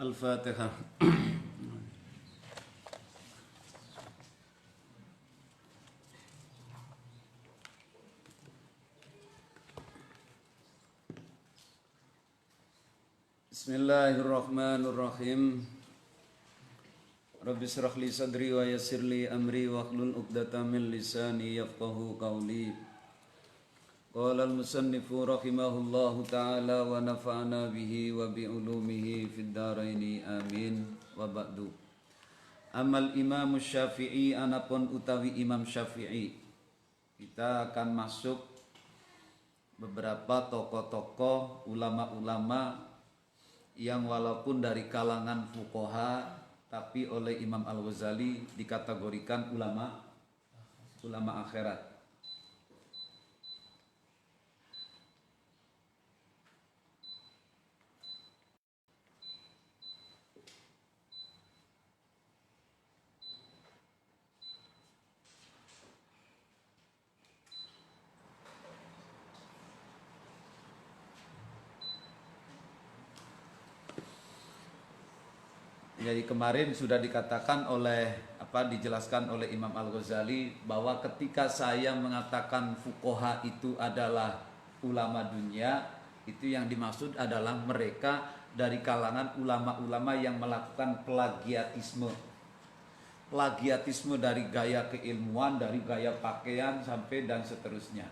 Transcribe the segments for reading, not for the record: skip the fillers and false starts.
Al-Fatihah. Bismillahirrahmanirrahim. Rabbi shrah li sadri wa yassir li amri wahlul 'uqdatam min lisani yafqahu qawli. Qala al-musannifu rahimahullahu ta'ala wa nafa'ana bihi wa bi ulumihi fid dharaini amin wa ba'du. Amal Imam Syafi'i, anapun utawi Imam Syafi'i. Kita akan masuk beberapa tokoh-tokoh ulama-ulama yang walaupun dari kalangan fuqaha tapi oleh Imam Al-Ghazali dikategorikan ulama akhirat. Jadi kemarin sudah dikatakan dijelaskan oleh Imam Al-Ghazali bahwa ketika saya mengatakan fuqaha itu adalah ulama dunia, itu yang dimaksud adalah mereka dari kalangan ulama-ulama yang melakukan plagiatisme. Plagiatisme dari gaya keilmuan, dari gaya pakaian sampai dan seterusnya.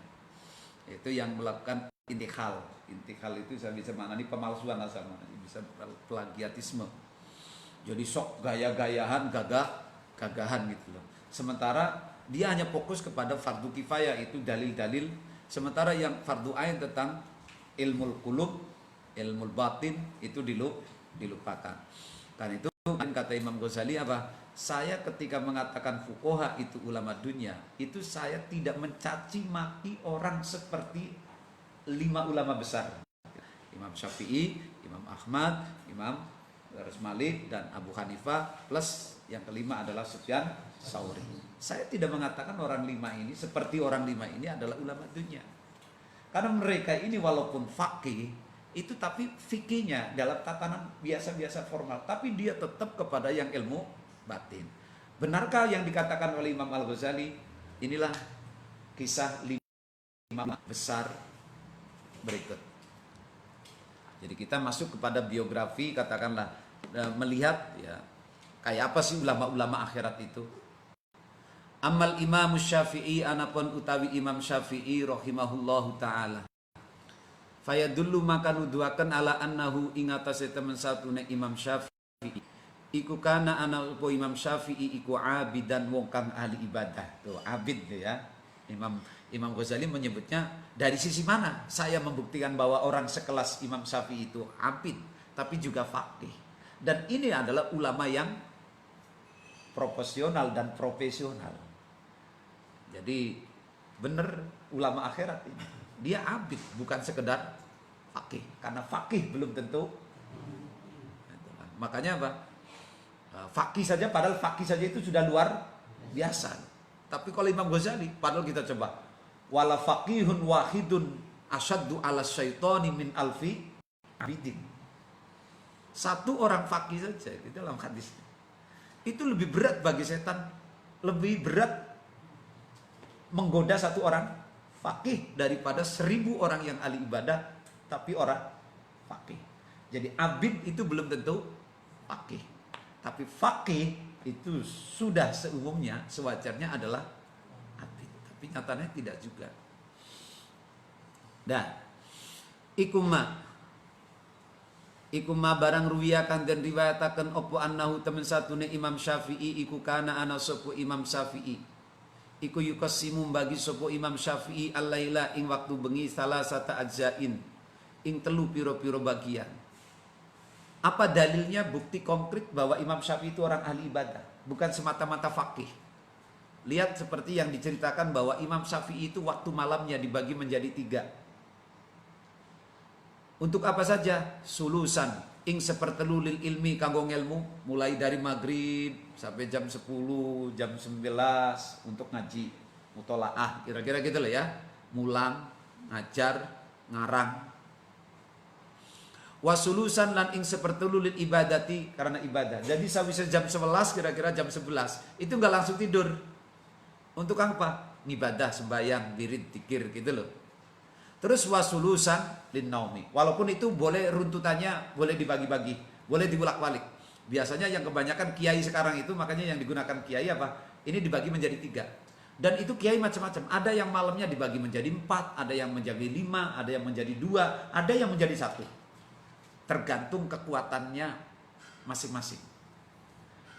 Itu yang melakukan intikhal. Intikhal itu saya bisa maknani pemalsuan asal, bisa plagiatisme. Jadi sok gaya-gayahan, gagahan gitu loh. Sementara dia hanya fokus kepada fardu kifayah, itu dalil-dalil. Sementara yang fardu ain tentang ilmu qulub, ilmu batin itu dilupakan. Karena itu kata Imam Ghazali apa? Saya ketika mengatakan fuqaha itu ulama dunia, itu saya tidak mencaci maki orang seperti 5 ulama besar. Imam Syafi'i, Imam Ahmad, Imam Malik dan Abu Hanifah, plus yang kelima adalah Sufyan Tsauri. Saya tidak mengatakan orang 5 ini seperti orang 5 ini adalah ulama dunia. Karena mereka ini walaupun faqih itu tapi fikihnya dalam tatanan biasa-biasa formal, tapi dia tetap kepada yang ilmu batin. Benarkah yang dikatakan oleh Imam Al-Ghazali? Inilah kisah 5 besar berikut. Jadi kita masuk kepada biografi, katakanlah melihat ya kayak apa sih ulama-ulama akhirat itu. Amal Imam Syafi'i, anapun utawi Imam Syafi'i rahimahullahu taala. Fayadullu maka nuduhaken ala annahu ing atase temen satune Imam Syafi'i. Iku kana ana upo Imam Syafi'i iku abidan wong kang ahli ibadah. Tuh abid tuh ya. Imam Ghazali menyebutnya dari sisi mana saya membuktikan bahwa orang sekelas Imam Syafi'i itu abid tapi juga faqih. Dan ini adalah ulama yang proporsional dan profesional. Jadi benar ulama akhirat ini. Dia abid bukan sekedar faqih. Karena faqih belum tentu. Makanya apa? Faqih saja, padahal faqih saja itu sudah luar biasa. Tapi kalau Imam Ghazali, padahal kita coba wala faqihun wahidun asyaddu ala syaitani min alfi abidin. Satu orang faqih saja di dalam hadis itu lebih berat bagi setan, lebih berat menggoda satu orang faqih daripada 1000 orang yang ahli ibadah tapi orang faqih. Jadi abid itu belum tentu faqih, tapi faqih itu sudah seumumnya sewajarnya adalah abid, tapi nyatanya tidak juga. Dan Ikuma barang ruwiya kang den riwayataken opo annahu temen satune Imam Syafi'i iku kana ana sapa Imam Syafi'i iku yuqassimu bagi sapa Imam Syafi'i al-laila ing waktu bengi salasata ajzain ing 3 pira-pira bagian. Apa dalilnya, bukti konkret bahwa Imam Syafi'i itu orang ahli ibadah, bukan semata-mata faqih. Lihat seperti yang diceritakan bahwa Imam Syafi'i itu waktu malamnya dibagi menjadi 3. Untuk apa saja? Sulusan ing sepertelu lil ilmi kanggo ngelmu, mulai dari maghrib sampai jam 10, jam 19 untuk ngaji mutolaah, kira-kira gitu loh ya, mulang, ngajar, ngarang. wasulusan lan ing sepertelu lil ibadati karena ibadah. Jadi sawise jam 11 kira-kira jam 11 itu nggak langsung tidur. Untuk apa? Ibadah, sembahyang, wirid, zikir gitu loh. Terus wasulusan lin naumi. Walaupun itu boleh runtutannya boleh dibagi-bagi, boleh dibolak-balik. Biasanya yang kebanyakan kiai sekarang itu makanya yang digunakan kiai apa? Ini dibagi menjadi 3. Dan itu kiai macam-macam. Ada yang malamnya dibagi menjadi 4, ada yang menjadi 5, ada yang menjadi 2, ada yang menjadi 1. Tergantung kekuatannya masing-masing.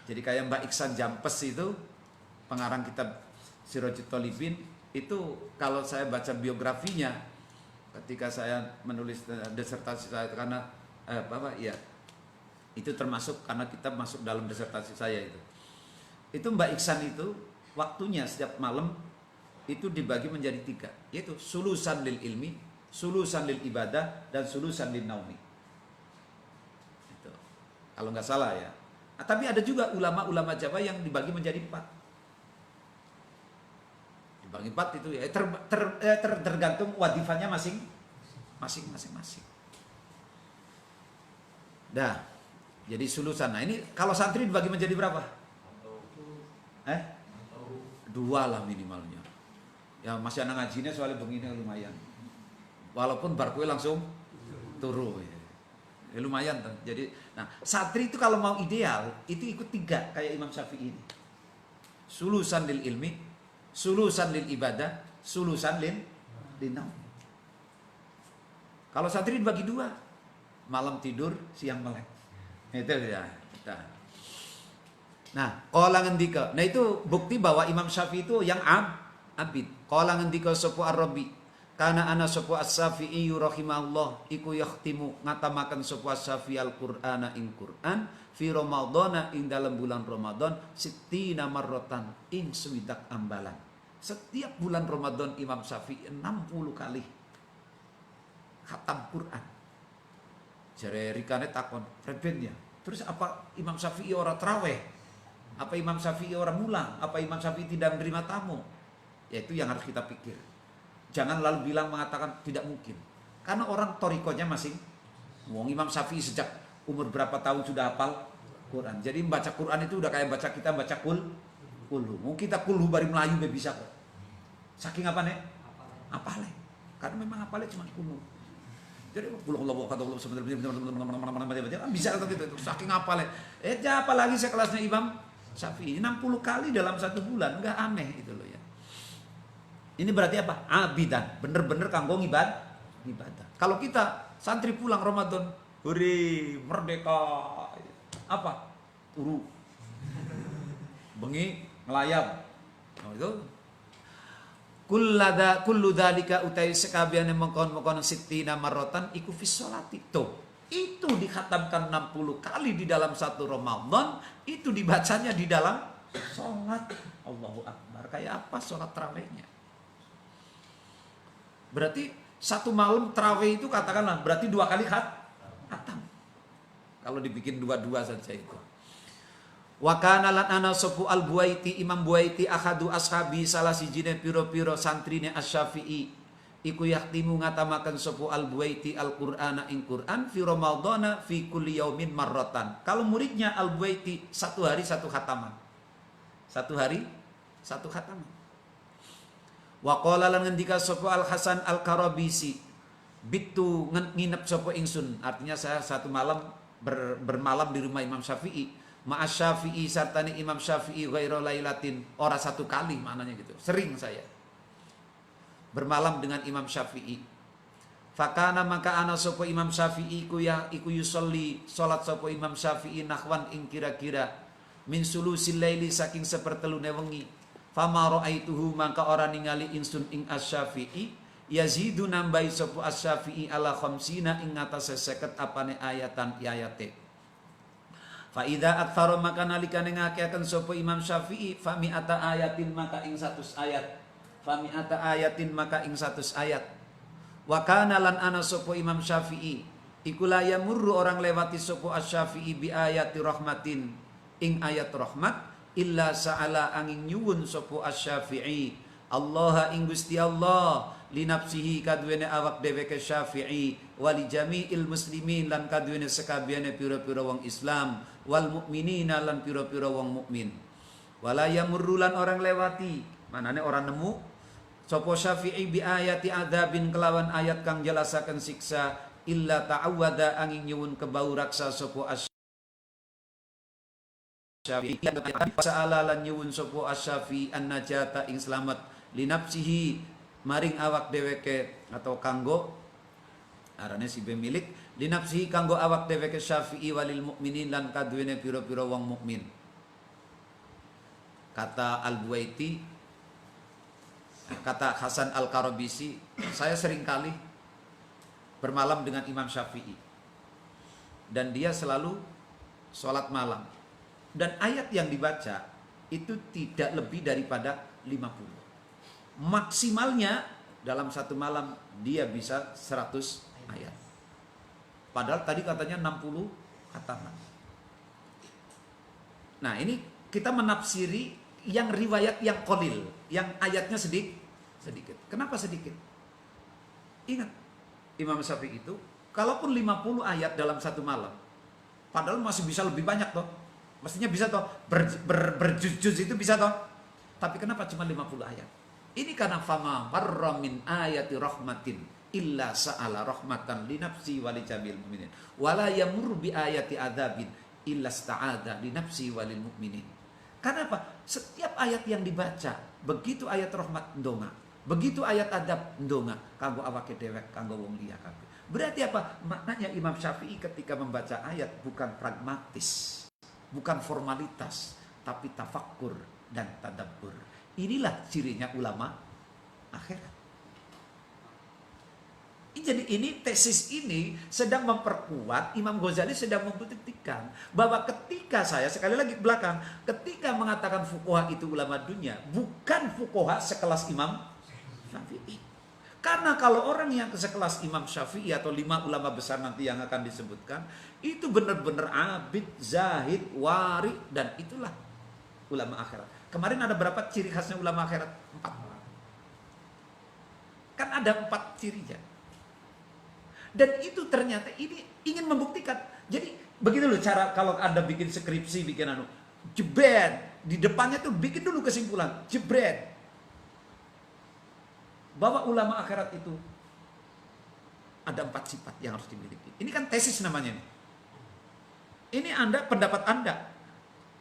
Jadi kayak Mbak Iksan Jampes itu pengarang kitab Sirajut Thalibin itu kalau saya baca biografinya ketika saya menulis disertasi saya karena itu termasuk karena kita masuk dalam disertasi saya itu Mbak Iksan itu waktunya setiap malam itu dibagi menjadi 3, yaitu sulusan lil ilmi, sulusan lil ibadah, dan sulusan lil naumi. Itu kalau nggak salah ya. Tapi ada juga ulama-ulama Jawa yang dibagi menjadi 4. Dibagi 4 itu ya tergantung wadifahnya masing-masing. Dah. Jadi sulusan. Nah ini kalau santri dibagi menjadi berapa? 2 lah minimalnya. Ya masih anak ngajinya soalnya begini lumayan. Walaupun barkue langsung turu ya. Lumayan tuh. Jadi nah santri itu kalau mau ideal itu ikut 3 kayak Imam Syafi'i ini. Sulusan lil ilmi, sulusan lil ibadah, sulusan lil naum. Kalau santri dibagi 2, malam tidur, siang melek. Itu ya. Nah, qala ngendika. Nah itu bukti bahwa Imam Syafi'i itu yang abid. Qala ngendika sapa Ar-Rabi. Kana ana sapa As-Syafi'i rahimahullah iku yakhtimu ngatamaken sapa Syafi'i Al-Qur'ana ing Qur'an fi Ramadhana ing dalam bulan Ramadan 60 marratan ing swidak ambalan. Setiap bulan Ramadan Imam Syafi'i 60 kali khatam Qur'an. Jare rikane takon, "Reben ya. Terus apa Imam Syafi'i orang traweh? Apa Imam Syafi'i orang mulang? Apa Imam Syafi'i tidak menerima tamu?" Ya itu yang harus kita pikir. Jangan lalu mengatakan tidak mungkin. Karena orang torikonya masing. Wong Imam Syafi'i sejak umur berapa tahun sudah hafal Quran. Jadi membaca Quran itu udah kayak kita baca kulhu. Mau kita kulhu bari Melayu bisa kok. Saking apa nih? Apale. Karena memang apale cuma kulhu. Jadi bisa gitu saking apale. Apalagi sekelasnya Imam Syafi'i 60 kali dalam 1 bulan, enggak aneh itu loh ya. Ini berarti apa? Abidan, bener-bener kanggo ibadah. Kalau kita santri pulang Ramadan, hore merdeka. Apa? Turu. Bengi ngelayap. Nah, itu kullu dzalika utai sekabiane mengkon-mengkon sittina marratan iku fi sholati. Itu dikhatamkan 60 kali di dalam 1 Ramadan, itu dibacanya di dalam salat. Allahu Akbar. Kayak apa salat tarawihnya? Berarti 1 malam tarawih itu katakanlah berarti 2 kali khatam. Kalau dibikin 2-2 saja itu. Wa kana lan ana sapu al-Buaiti Imam Buaiti akhadu ashabi salah sijine piro-piro santrine Asy-Syafi'i iku yahtimu ngatamaken sapu al-Buaiti Al-Qur'ana ing Qur'an fi Ramadhana fi kulli yaumin marratan. Kalau muridnya al-Buaiti 1 hari 1 khataman. 1 hari 1 khataman. Wa qala lan ngendika sapa Al-Hasan Al-Karabisi bitu nginep sapa ingsun. Artinya saya 1 malam bermalam di rumah Imam Syafi'i. Ma'as Syafi'i sartani Imam Syafi'i ghairu lailatin, ora 1 kali maknanya gitu. Sering saya bermalam dengan Imam Syafi'i. Fakana maka ana sapa Imam Syafi'i iku yusolli salat sapa Imam Syafi'i nahwan ing kira-kira min sulusil laili saking sepertelune wengi. Fama ra'aituhu maka ora ningali insun ing Asy-Syafi'i yazidu nambahi sapa Asy-Syafi'i ala khamsina ing atase 50 apane ayatan ayate. Fa idza aktsara maka nalikane ngakeaken sapa Imam Syafi'i fa mi'ata ayatin maka ing 100 ayat. Fa mi'ata ayatin maka ing 100 ayat. Wa kana lan ana sapa Imam Syafi'i iku la yamurru orang lewati sapa Asy-Syafi'i bi ayati rahmatin ing ayat rahmat illa sa'ala angin nyuwun sapa Asy-Syafi'i Allah ing Gusti Allah li nafsihi kaduene awak dhewe ke Syafi'i wali jami'il muslimin lan kaduene sekabiane pira-pira wong Islam wal mukminina lan pira-pira wong mukmin. Wala yamurrulan orang lewati, manane orang nemu sapa Syafi'i bi ayati adzabin kelawan ayat kang jelasaken siksa illa ta'awwada angin nyuwun kebau raksa sapa Syafi'i sa'ala lan nyuwun sapa Asy-Syafi'i an-najata ing slamet li nafsihi maring awak dheweke atau kanggo arane si pemilik li nafsihi kanggo awak dheweke Syafi'i walil mukminin lan kaduwene pira-pira wong mukmin. Kata Al-Buaiti, kata Hasan Al-Karabisi, saya seringkali bermalam dengan Imam Syafi'i dan dia selalu sholat malam. Dan ayat yang dibaca itu tidak lebih daripada 50. Maksimalnya dalam satu malam dia bisa 100 ayat. Padahal tadi katanya 60 khataman. Nah ini kita menafsiri yang riwayat yang qalil, yang ayatnya sedikit. Kenapa sedikit? Ingat, Imam Syafi'i itu kalaupun 50 ayat dalam satu malam, padahal masih bisa lebih banyak toh. Mestinya bisa toh, berjuz-juz itu bisa toh. Tapi kenapa cuma 50 ayat? Ini karena fama marra min ayati rahmatin illa sa'ala rahmatan li nafsi wa li jamil mu'minin. Wala yamurru bi ayati adzabin illa sta'adha li nafsi wa lil mu'minin. Karena apa? Setiap ayat yang dibaca, begitu ayat rahmat ndonga, begitu ayat adab ndonga, kanggo awake dewek, kanggo wong liya kabeh. Berarti apa? Maknanya Imam Syafi'i ketika membaca ayat bukan pragmatis, bukan formalitas, tapi tafakkur dan tadabbur. Inilah cirinya ulama akhirat. Jadi ini tesis ini sedang memperkuat, Imam Ghazali sedang membuktikan bahwa ketika saya, sekali lagi ke belakang, ketika mengatakan fuqaha itu ulama dunia, bukan fuqaha sekelas Imam Syafi'i. Karena kalau orang yang sekelas Imam Syafi'i atau 5 ulama besar nanti yang akan disebutkan, itu benar-benar abid, zahid, wari, dan itulah ulama akhirat. Kemarin ada berapa ciri khasnya ulama akhirat? 4. Kan ada 4 cirinya. Dan itu ternyata ini ingin membuktikan. Jadi begitu loh cara kalau Anda bikin skripsi, bikin jebret, di depannya tuh bikin dulu kesimpulan, jebret. Bahwa ulama akhirat itu ada 4 sifat yang harus dimiliki. Ini kan tesis namanya nih. Ini pendapat Anda.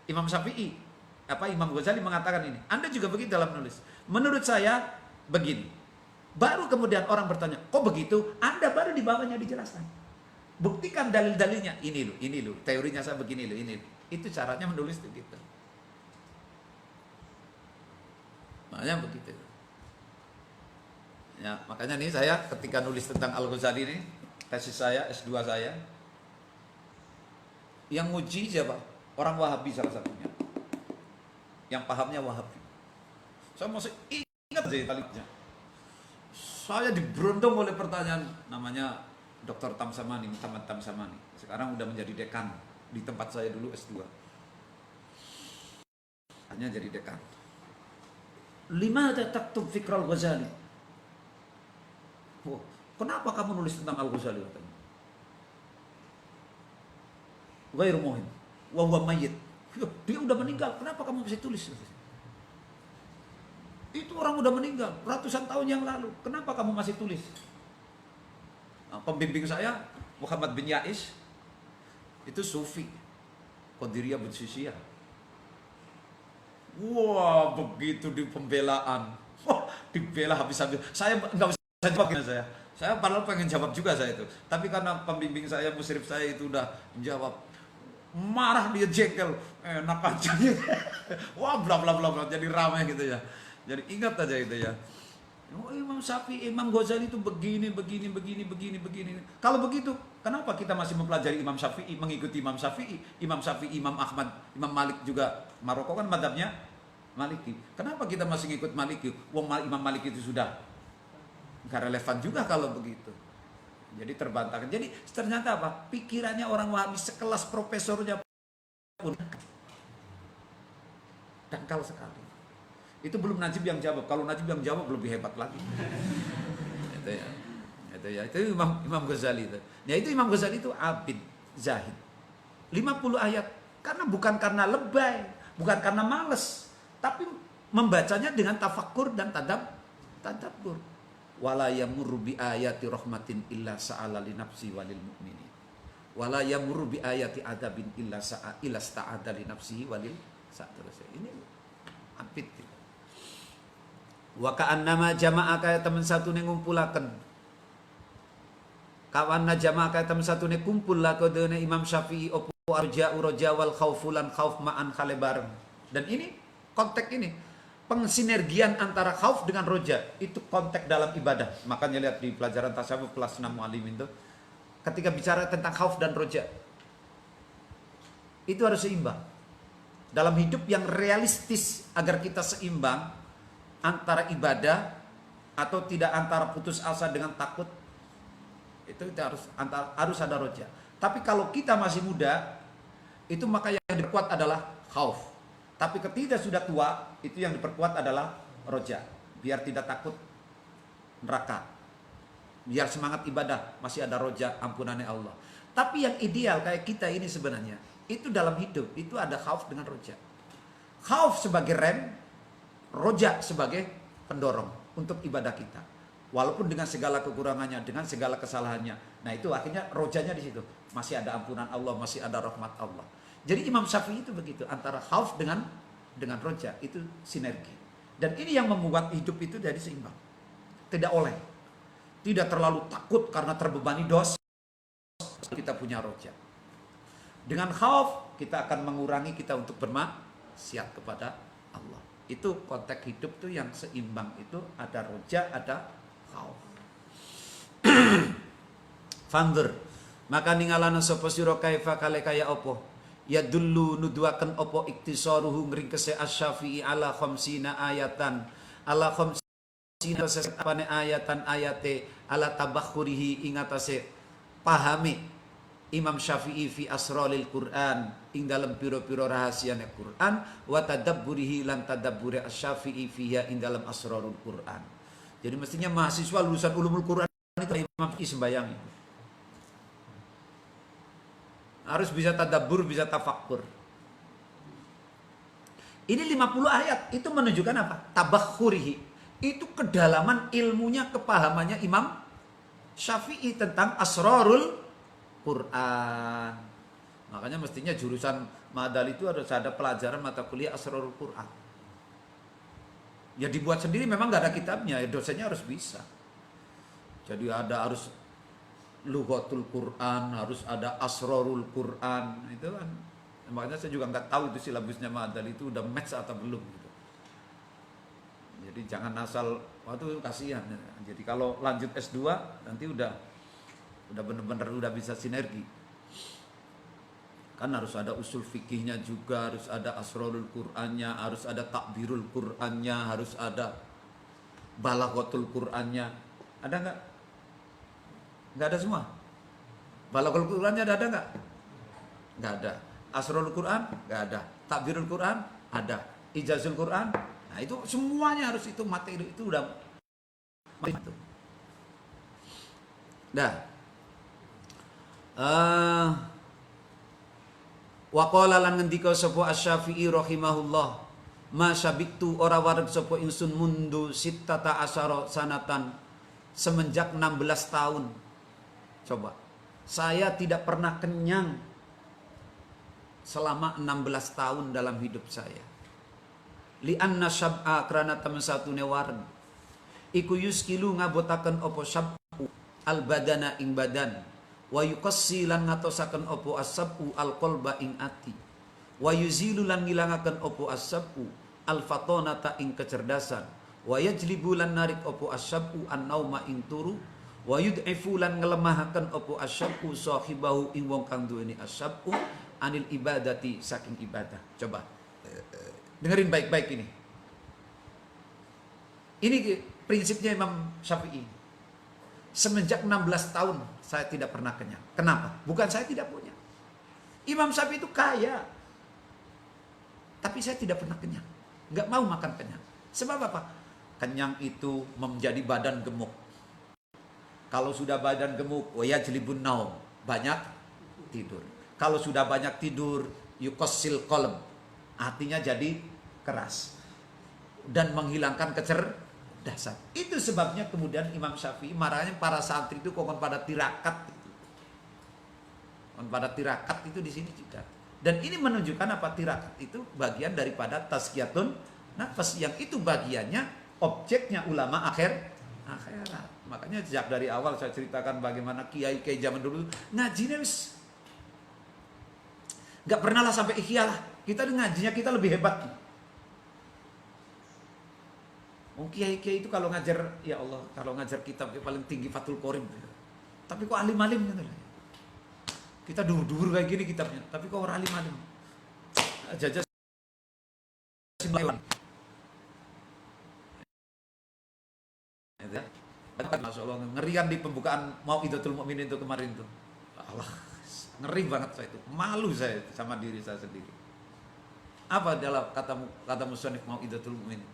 Imam Syafi'i, Imam Ghazali mengatakan ini. Anda juga begitu dalam nulis. Menurut saya begini. Baru kemudian orang bertanya, kok begitu? Anda baru di bawahnya dijelaskan. Buktikan dalil-dalilnya. Ini loh, teorinya saya begini loh, ini. Itu caranya menulis begitu. Makanya begitu. Ya, makanya nih saya ketika nulis tentang Al-Ghazali ini, tesis saya, S2 saya, yang nguji siapa? Orang Wahabi salah satunya. Yang pahamnya Wahabi. Saya masih ingat aja taliknya. Saya diberuntung oleh pertanyaan, namanya Dr. Tamsamani, Muhammad Tamsamani. Sekarang udah menjadi dekan di tempat saya dulu S2. Hanya jadi dekan. Limada taktub fikra Al-Ghazali? Oh, kenapa kamu nulis tentang Al-Ghazali? Ghairu muhim, wa huwa mayyit. Dia udah meninggal, kenapa kamu masih tulis? Itu orang udah meninggal ratusan tahun yang lalu. Kenapa kamu masih tulis? Nah, pembimbing saya Muhammad bin Ya'is itu sufi, Qadiriyah Budsisiyah. Wah, begitu di pembelaan. Wah, dibela habis-habis. Saya nggak bisa jawab saya. Saya padahal pengen jawab juga saya itu. Tapi karena pembimbing saya, musyrif saya itu udah menjawab, marah dia, jengkel, enak aja. Wah, bla bla bla bla, jadi ramai gitu ya. Jadi ingat aja itu ya. Oh, Imam Syafi'i, Imam Ghazali itu begini. Kalau begitu, kenapa kita masih mempelajari Imam Syafi'i, mengikuti Imam Syafi'i, Imam Ahmad, Imam Malik juga. Maroko kan madhabnya Maliki. Kenapa kita masih ngikut Maliki? Wong Imam Malik itu sudah nggak relevan juga kalau begitu. Jadi terbantahkan. Jadi ternyata apa? Pikirannya orang Wahabi sekelas profesornya pun dangkal sekali. Itu belum Najib yang jawab. Kalau Najib yang jawab lebih hebat lagi. Itu ya. Itu Imam Ghazali itu. Ya itu Imam Ghazali itu abid, zahid. 50 ayat bukan karena lebay, bukan karena males, tapi membacanya dengan tafakkur dan tadabbur. Wala yamurru bi ayati rahmatin illa sa'ala li nafsi walil mu'minin. Wala yamurru bi ayati adabin illa sta'ada li nafsihi walil sa'aterusnya. Ini apit. Wa ka'annama jama'a kaya teman satu ne ngumpulaken. Kawanna jama'a kaya teman satu ne kumpul lah kodene Imam Syafi'i opo arja wal khaufulan khauf ma'an khale bareng. Dan ini konteks ini pengsinergian antara khauf dengan roja itu konteks dalam ibadah. Makanya lihat di pelajaran tasawuf kelas 6 mu'alimin itu ketika bicara tentang khauf dan roja itu harus seimbang. Dalam hidup yang realistis agar kita seimbang antara ibadah atau tidak antara putus asa dengan takut, itu kita harus ada roja. Tapi kalau kita masih muda, itu maka yang diperkuat adalah khauf. Tapi ketika sudah tua, itu yang diperkuat adalah roja. Biar tidak takut neraka. Biar semangat ibadah, masih ada roja ampunannya Allah. Tapi yang ideal kayak kita ini sebenarnya, itu dalam hidup, itu ada khauf dengan roja. Khauf sebagai rem, roja sebagai pendorong untuk ibadah kita. Walaupun dengan segala kekurangannya, dengan segala kesalahannya. Nah itu akhirnya rojanya di situ. Masih ada ampunan Allah, masih ada rahmat Allah. Jadi Imam Syafi'i itu begitu. Antara khauf dengan roja. Itu sinergi. Dan ini yang membuat hidup itu jadi seimbang. Tidak oleh. Tidak terlalu takut karena terbebani dosa. Kita punya roja. Dengan khauf, kita akan mengurangi kita untuk bermaksiat kepada Allah. Itu konteks hidup tuh yang seimbang. Itu ada roja, ada khauf. Fandur maka ningalana sapa sira kaifa kale kaya apa ya dulu nuduaken apa iktisaruhu ngringkese asy-Syafi'i ala khamsina ayatan ala khamsina sesapane ayatan ayate ala tabakhurihi ing atase pahami Imam Syafi'i fi asraril Qur'an ing dalem pira-pira rahasiane Qur'an wa tadabburihi lan tadabbure asy-Syafi'i fiha ing dalem asrarul Qur'an. Jadi mestinya mahasiswa lulusan ulumul Qur'an itu Imam Syafi'i sembayang itu. Harus bisa tadabbur, bisa tafakkur. Ini 50 ayat, itu menunjukkan apa? Tabakhurihi. Itu kedalaman ilmunya, kepahamannya Imam Syafi'i tentang asrarul Quran. Makanya mestinya jurusan Madal itu harus ada pelajaran mata kuliah asrarul Quran. Ya dibuat sendiri, memang nggak ada kitabnya, ya dosennya harus bisa. Jadi harus Lughatul Quran, harus ada asrarul Quran, itu kan. Makanya saya juga nggak tahu itu silabusnya Madal itu udah match atau belum gitu. Jadi jangan asal, waktu kasihan. Jadi kalau lanjut S2 nanti udah bener-bener udah bisa sinergi. Kan harus ada usul fikihnya juga, harus ada asrarul Qurannya, harus ada takbirul Qurannya, harus ada balaghatul Qurannya. Ada nggak? Nggak ada semua. Balaghatul Qurannya ada nggak? Nggak ada. Asrarul Quran nggak ada. Takbirul Quran ada. Ijazul Quran, nah itu semuanya harus itu materi itu udah itu. Dah. Wa qala lan ngendika sapa Asy-Syafi'i rahimahullah, ma sabiktu ora wareg sapa ingsun mundu sittata asyara sanatan, semenjak 16 tahun. Coba, saya tidak pernah kenyang selama 16 tahun dalam hidup saya. Li'anna syab'a karena temen satune wareg iku yuskilu ngabotaken opo syab'u al badana ing badan, wa yuqassi lan ngatosaken opo as-sab'u al qalba ing ati, wa yuzilu lan ngilangaken opo as-sab'u al fatonata ing kecerdasan, wa yajlibu lan narik opo as-sab'u an nauma ing turu, wa yud'ifu lan ngelemahaken opo as-sab'u sahibahu ing wong kang duweni as-sab'u anil ibadati saking ibadah. Coba dengerin baik-baik ini. Ini prinsipnya Imam Syafi'i. Semenjak 16 tahun saya tidak pernah kenyang. Kenapa? Bukan saya tidak punya. Imam Syafi'i itu kaya. Tapi saya tidak pernah kenyang. Nggak mau makan kenyang. Sebab apa? Kenyang itu menjadi badan gemuk. Kalau sudah badan gemuk, wayajlibun naum, banyak tidur. Kalau sudah banyak tidur, yuqassil qalb, hatinya jadi keras dan menghilangkan kecerdasan. Itu sebabnya kemudian Imam Syafi'i marahnya para santri itu kok pada tirakat. Pada tirakat itu di sini juga. Dan ini menunjukkan apa, tirakat itu bagian daripada tazkiyatun nafas, yang itu bagiannya objeknya ulama akhirat. Makanya sejak dari awal saya ceritakan bagaimana kiai-kiai zaman dulu ngajinya wis nggak pernah lah sampai ikhya lah. Kita ngajinya kita lebih hebat. Kiai-kiai itu kalau ngajar, ya Allah, kalau ngajar kitab paling tinggi Fathul Qorib. Tapi kok alim-alim gitu lah. Kita dur-dur kayak gini kitabnya, tapi kok orang alim-alim. Jajah Simlawan. Masya Allah, ngerian di pembukaan Mau'idatul Mu'minin itu kemarin tuh. Allah, ngeri banget saya itu. Malu saya sama diri saya sendiri. Apa adalah kata musannif Mau'idatul Mu'minin?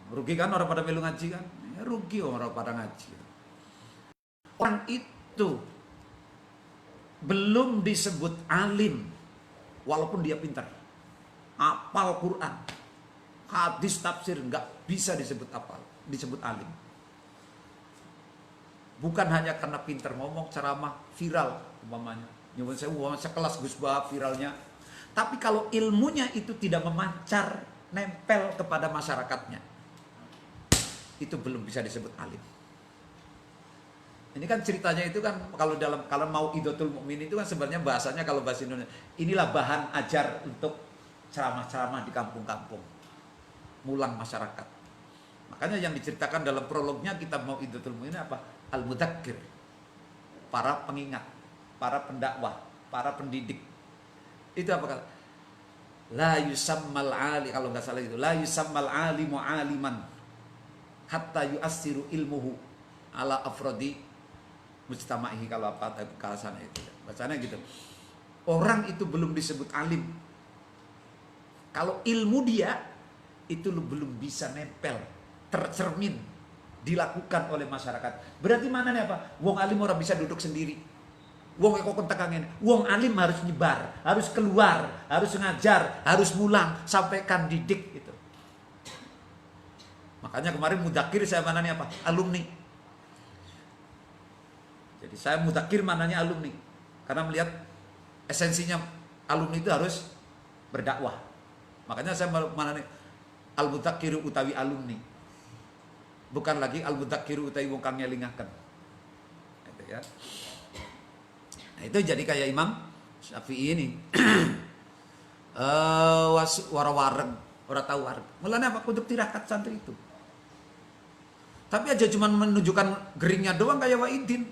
Rugi kan orang pada melu ngaji kan? Ya, rugi orang pada ngaji. Orang itu belum disebut alim walaupun dia pintar. Apal Quran, hadis, tafsir, nggak bisa disebut apal, disebut alim. Bukan hanya karena pintar ngomong, ceramah, viral umpamanya. Nyuwun sewu sekelas Gus Bah viralnya. Tapi kalau ilmunya itu tidak memancar, nempel kepada masyarakatnya, itu belum bisa disebut alim. Ini kan ceritanya itu kan kalau Mau'idatul Mu'minin itu kan sebenarnya bahasanya kalau bahasa Indonesia, inilah bahan ajar untuk ceramah-ceramah di kampung-kampung, mulang masyarakat. Makanya yang diceritakan dalam prolognya kitab Mau'idatul Mu'minin apa? Al-Mudzakkir, para pengingat, para pendakwah, para pendidik. Itu apa kata? La yusammal ali, kalau nggak salah itu, la yusammal alimu aliman hatta yu'assiru ilmuhu ala afrodi mujtama'ihi, kalau apa sana itu. Bacanya gitu. Orang itu belum disebut alim kalau ilmu dia itu belum bisa nempel, tercermin, dilakukan oleh masyarakat. Berarti mana nih apa? Wong alim orang bisa duduk sendiri. Wong kok kentekangin. Wong alim harus nyebar, harus keluar, harus ngajar, harus mulang, sampaikan didik gitu. Makanya kemarin mudakir saya mananya apa? Alumni. Jadi saya mudakir mananya alumni. Karena melihat esensinya alumni itu harus berdakwah. Makanya saya mananya al-mudzakiru utawi alumni. Bukan lagi al-mudzakiru utawi wong kang ngelingaken. Gitu ya. Nah, itu jadi kayak Imam Syafi'i ini. Wara-wareg, ora tahu wareg. Mulane apa kudu tirakat santri itu. Tapi aja cuma menunjukkan geringnya doang kayak Wahidin.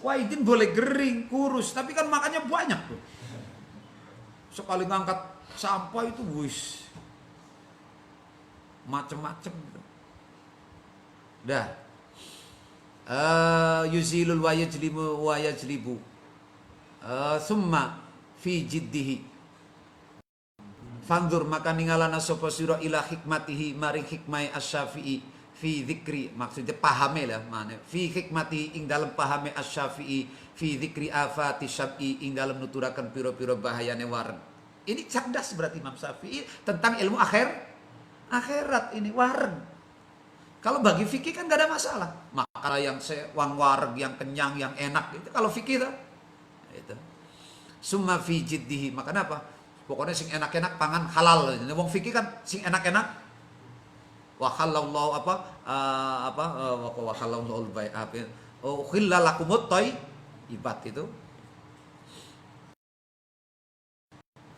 Wahidin boleh gering, kurus, tapi kan makannya banyak tuh. Sekali ngangkat sampah itu wis macem-macem gitu. Dah. Yuzilul wayajlibu summa fi jiddihi fanzur, maka ningalana sapa sira ila hikmatihi maring hikmai asy-Syafi'i fi dzikri, maksudnya pahame lah mana fi hikmati ing dalam pahame asy-Syafi'i fi dzikri afati syab'i ing dalam nuturaken pira-pira bahayane wareng. Ini cerdas berarti Imam Syafi'i tentang ilmu akhirat ini wareng. Kalau bagi fikih kan gak ada masalah. Makalah yang sewang wareg, yang kenyang, yang enak itu kalau fikih itu. Itu. Summa fi jiddihi, makanya apa? Pokoknya sing enak-enak pangan halal. Wong fikih kan sing enak-enak wa halallahu wa halallahu al-bai'a khilla lakumut thayyibat itu.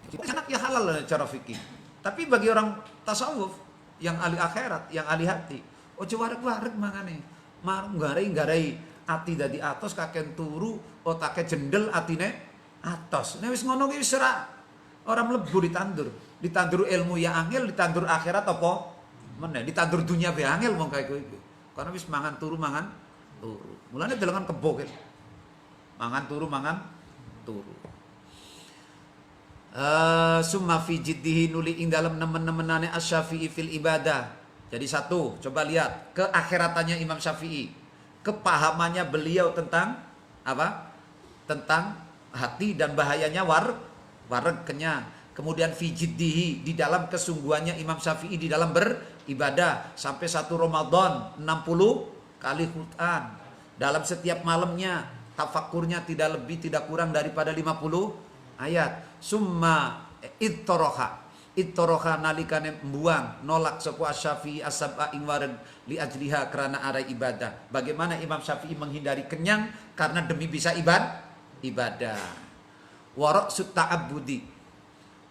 Enak ya halal cara fikih. Tapi bagi orang tasawuf yang ahli akhirat, yang ahli hati, ojo wareg-wareg mangane. Nggarai ati dadi atos kaken turu, otake jendel atine atos. Nek wis ngono ki wis ora mlebu ditandur. Ditandur ilmu ya angel, ditandur akhirat apa? Meneh ditandur dunia be angel wong kaya kowe iki. Karena wis mangan turu. Mulane delengan kebo kan. Mangan turu. Summa fi jiddihi nuli ing dalem nemen-nemenane asy-Syafi'i fil ibadah Jadi satu, coba lihat keakhiratannya Imam Syafi'i, kepahamannya beliau tentang apa? Tentang hati dan bahayanya wareg kenyang. Kemudian fi jiddihi, di dalam kesungguhannya Imam Syafi'i di dalam beribadah sampai 1 Ramadan 60 kali Quran. Dalam setiap malamnya tafakurnya tidak lebih tidak kurang daripada 50 ayat. Summa ittoroha nalikane buang nolak sapa Syafi'i asab'a ing wareg li ajliha karena ada ibadah. Bagaimana Imam Syafi'i menghindari kenyang karena demi bisa ibadah. Warok sut ta'abbudi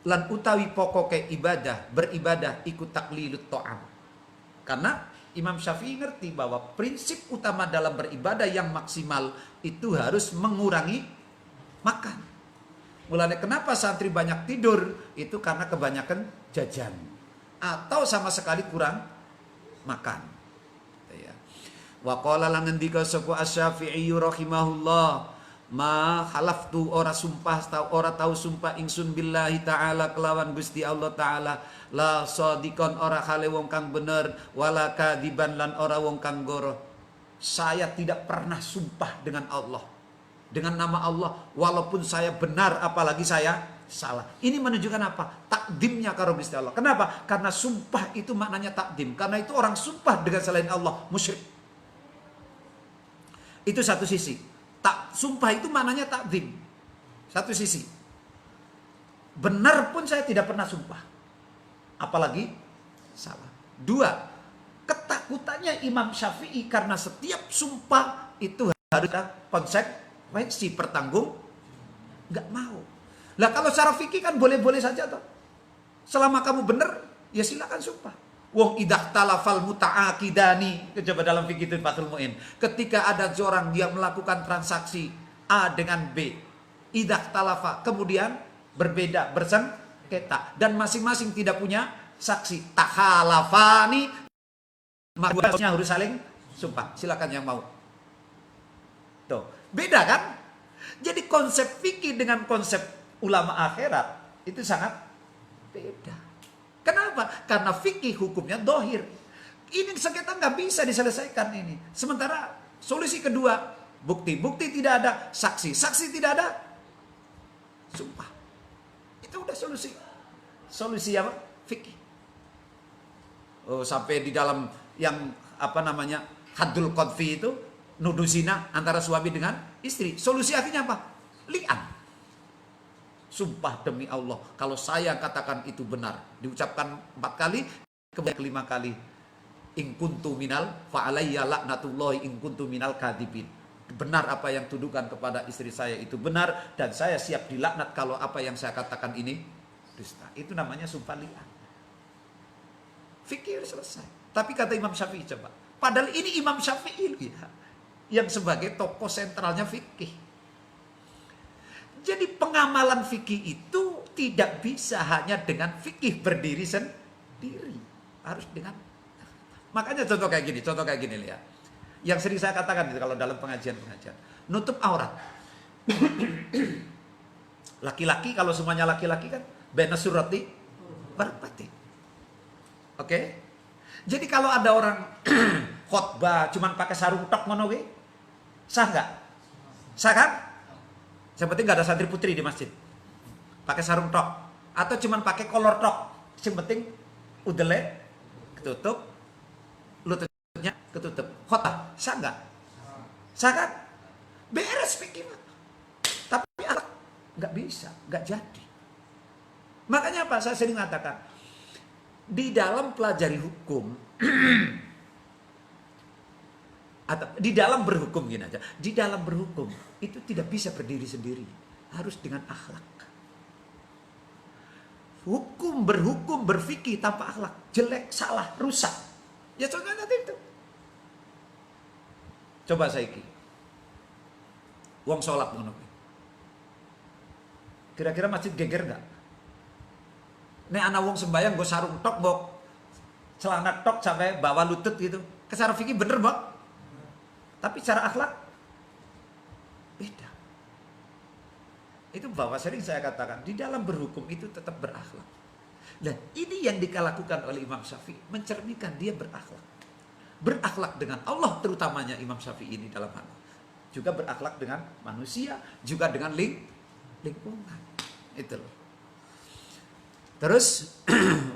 lan utawi pokoke ibadah beribadah ikut taklilut ta'am. Karena Imam Syafi'i ngerti bahwa prinsip utama dalam beribadah yang maksimal itu harus mengurangi makan. Mulanya kenapa santri banyak tidur itu karena kebanyakan jajan atau sama sekali kurang makan. Ya. Wa qala lan ngendika sapa Asy-Syafi'i rahimahullah, ma halaftu ora sumpah ora tahu sumpah ingsun billahi ta'ala kelawan Gusti Allah ta'ala la sadiqon ora hale wong kang bener wala kadiban lan ora wong kang goro. Saya tidak pernah sumpah dengan Allah, dengan nama Allah, walaupun saya benar apalagi saya salah. Ini menunjukkan apa? Takdimnya karo Gusti Allah. Kenapa? Karena sumpah itu maknanya takdim. Karena itu orang sumpah dengan selain Allah musyrik. Itu satu sisi. Sumpah itu maknanya takdim. Satu sisi. Benar pun saya tidak pernah sumpah. Apalagi salah. Dua, ketakutannya Imam Syafi'i karena setiap sumpah itu harus ada konsekuensi bertanggung. Nggak mau. Lah kalau secara fikih kan boleh-boleh saja toh. Selama kamu benar, ya silakan sumpah. Wong idah talafal muta'akidani, coba dalam fikih itu Fathul Mu'in. Ketika ada seorang yang melakukan transaksi A dengan B, idah talafa, kemudian berbeda, bersengketa, dan masing-masing tidak punya saksi. Tahalafani, maka harus saling sumpah. Silakan yang mau. Tuh, beda kan? Jadi konsep fikih dengan konsep ulama akhirat itu sangat beda. Kenapa? Karena fikih hukumnya dohir. Ini sengketa nggak bisa diselesaikan ini. Sementara solusi kedua, bukti. Bukti tidak ada, saksi. Saksi tidak ada, sumpah. Itu udah solusi. Solusi apa? Fikih. Oh, sampai di dalam yang apa namanya haddul qadfi itu nuduh zina antara suami dengan istri. Solusi akhirnya apa? Li'an. Sumpah demi Allah, kalau saya katakan itu benar, diucapkan 4 kali, kemudian kelima kali, in kuntu minal fa'alayya laknatullahi in kuntu minal kadibin. Benar apa yang tuduhkan kepada istri saya itu benar, dan saya siap dilaknat kalau apa yang saya katakan ini dusta. Itu namanya sumpah li'an. Fikir selesai. Tapi kata Imam Syafi'i coba, padahal ini Imam Syafi'i ya, yang sebagai tokoh sentralnya fikih. Jadi pengamalan fikih itu tidak bisa hanya dengan fikih berdiri sendiri. Harus dengan. Makanya contoh kayak gini lihat. Yang sering saya katakan itu kalau dalam pengajian-pengajian. Nutup aurat. Laki-laki, kalau semuanya laki-laki kan bena surati barpati. Oke? Jadi kalau ada orang khotbah cuman pakai sarung tok ngono we, sah nggak? Sah kan? Yang penting nggak ada santri putri di masjid. Pakai sarung tok atau cuman pakai kolor tok. Yang penting udele ketutup, lututnya ketutup. Khotbah sah nggak? Sah kan? Beres fikih. Tapi nggak bisa, nggak jadi. Makanya apa? Saya sering mengatakan di dalam pelajari hukum atau di dalam berhukum gini aja, di dalam berhukum itu tidak bisa berdiri sendiri, harus dengan akhlak. Berhukum, berfikih tanpa akhlak, jelek, salah, rusak. Ya contohnya nanti itu. Coba saiki, wong sholat ngono. Kira-kira masjid geger nggak? Nek anak wong sembayang gue sarung tok, gue celana tok sampai bawah lutut gitu. Secara fikih bener, Mbak. Tapi cara akhlak beda. Itu bahwa sering saya katakan di dalam berhukum itu tetap berakhlak. Dan ini yang dilakukan oleh Imam Syafi'i, mencerminkan dia berakhlak. Berakhlak dengan Allah terutamanya Imam Syafi'i ini dalam hal. Juga berakhlak dengan manusia, juga dengan lingkungan. Itu loh. Terus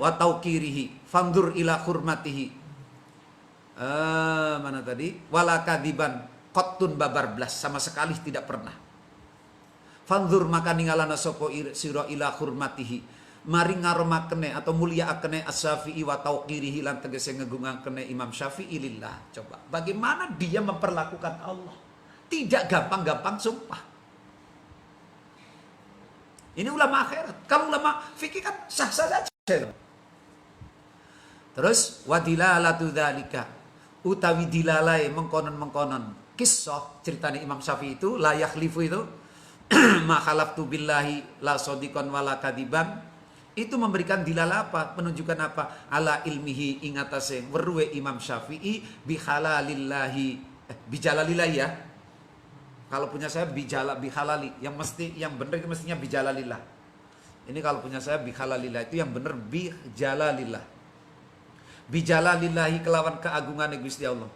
wa tauqirihi fandur ila hurmatihi. Mana tadi? Wala kadiban qattun babar blas, sama sekali tidak pernah. Fandur maka ningalana sapa sira ila hurmatihi. Mari ngaromakene atau mulia akene as-Syafi'i wa tauqirihi lan tegese ngegungakene Imam Syafi'i lillah. Coba bagaimana dia memperlakukan Allah? Tidak gampang-gampang sumpah. Ini ulama akhirat. Kalau ulama fikih kan sah-sah saja. Terus wadilalatu dzalika, utawi dilalai mengkonon-mengkonon kisah ceritanya Imam Syafi'i itu la yakhlifu itu ma khalaftu billahi la sadiqan wala kadiban. Itu memberikan dilala apa? Menunjukkan apa? Ala ilmihi ingatase weruwe Imam Syafi'i bihalalillahi bijalalillahi ya. Kalau punya saya bihalali, yang benar itu mestinya bijalalillah. Ini kalau punya saya bihalalillah, itu yang benar bijalalillah. Bijalalillahi kelawan keagungan Gusti Allah.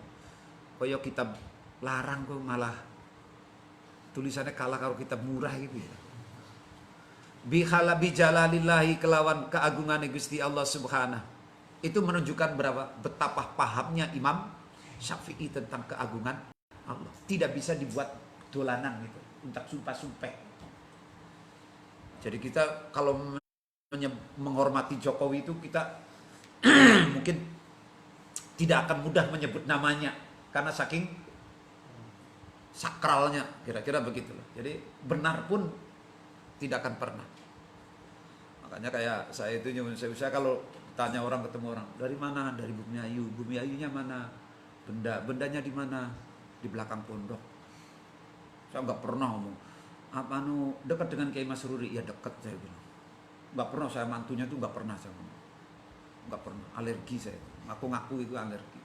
Kaya kitab larang kok malah tulisannya kalah kalau kitab murah gitu ya. Bijalalillahi kelawan keagungan Gusti Allah Subhanahu. Itu menunjukkan betapa pahamnya Imam Syafi'i tentang keagungan Allah. Tidak bisa dibuat dolanan gitu, untuk sumpah-sumpah. Jadi kita kalau menghormati Jokowi itu kita mungkin tidak akan mudah menyebut namanya karena saking sakralnya, kira-kira begitulah. Jadi benar pun tidak akan pernah. Makanya kayak saya itu saya kalau tanya orang, ketemu orang, dari mana? Dari Bumi Ayu. Bumi Ayunya mana? Bendanya di mana? Di belakang pondok. Saya nggak pernah ngomong dekat dengan Kiai Masruri. Ya dekat, saya bilang. Nggak pernah, saya mantunya tuh nggak pernah saya ngomong. Nggak pernah, alergi saya. Ngaku-ngaku itu alergi.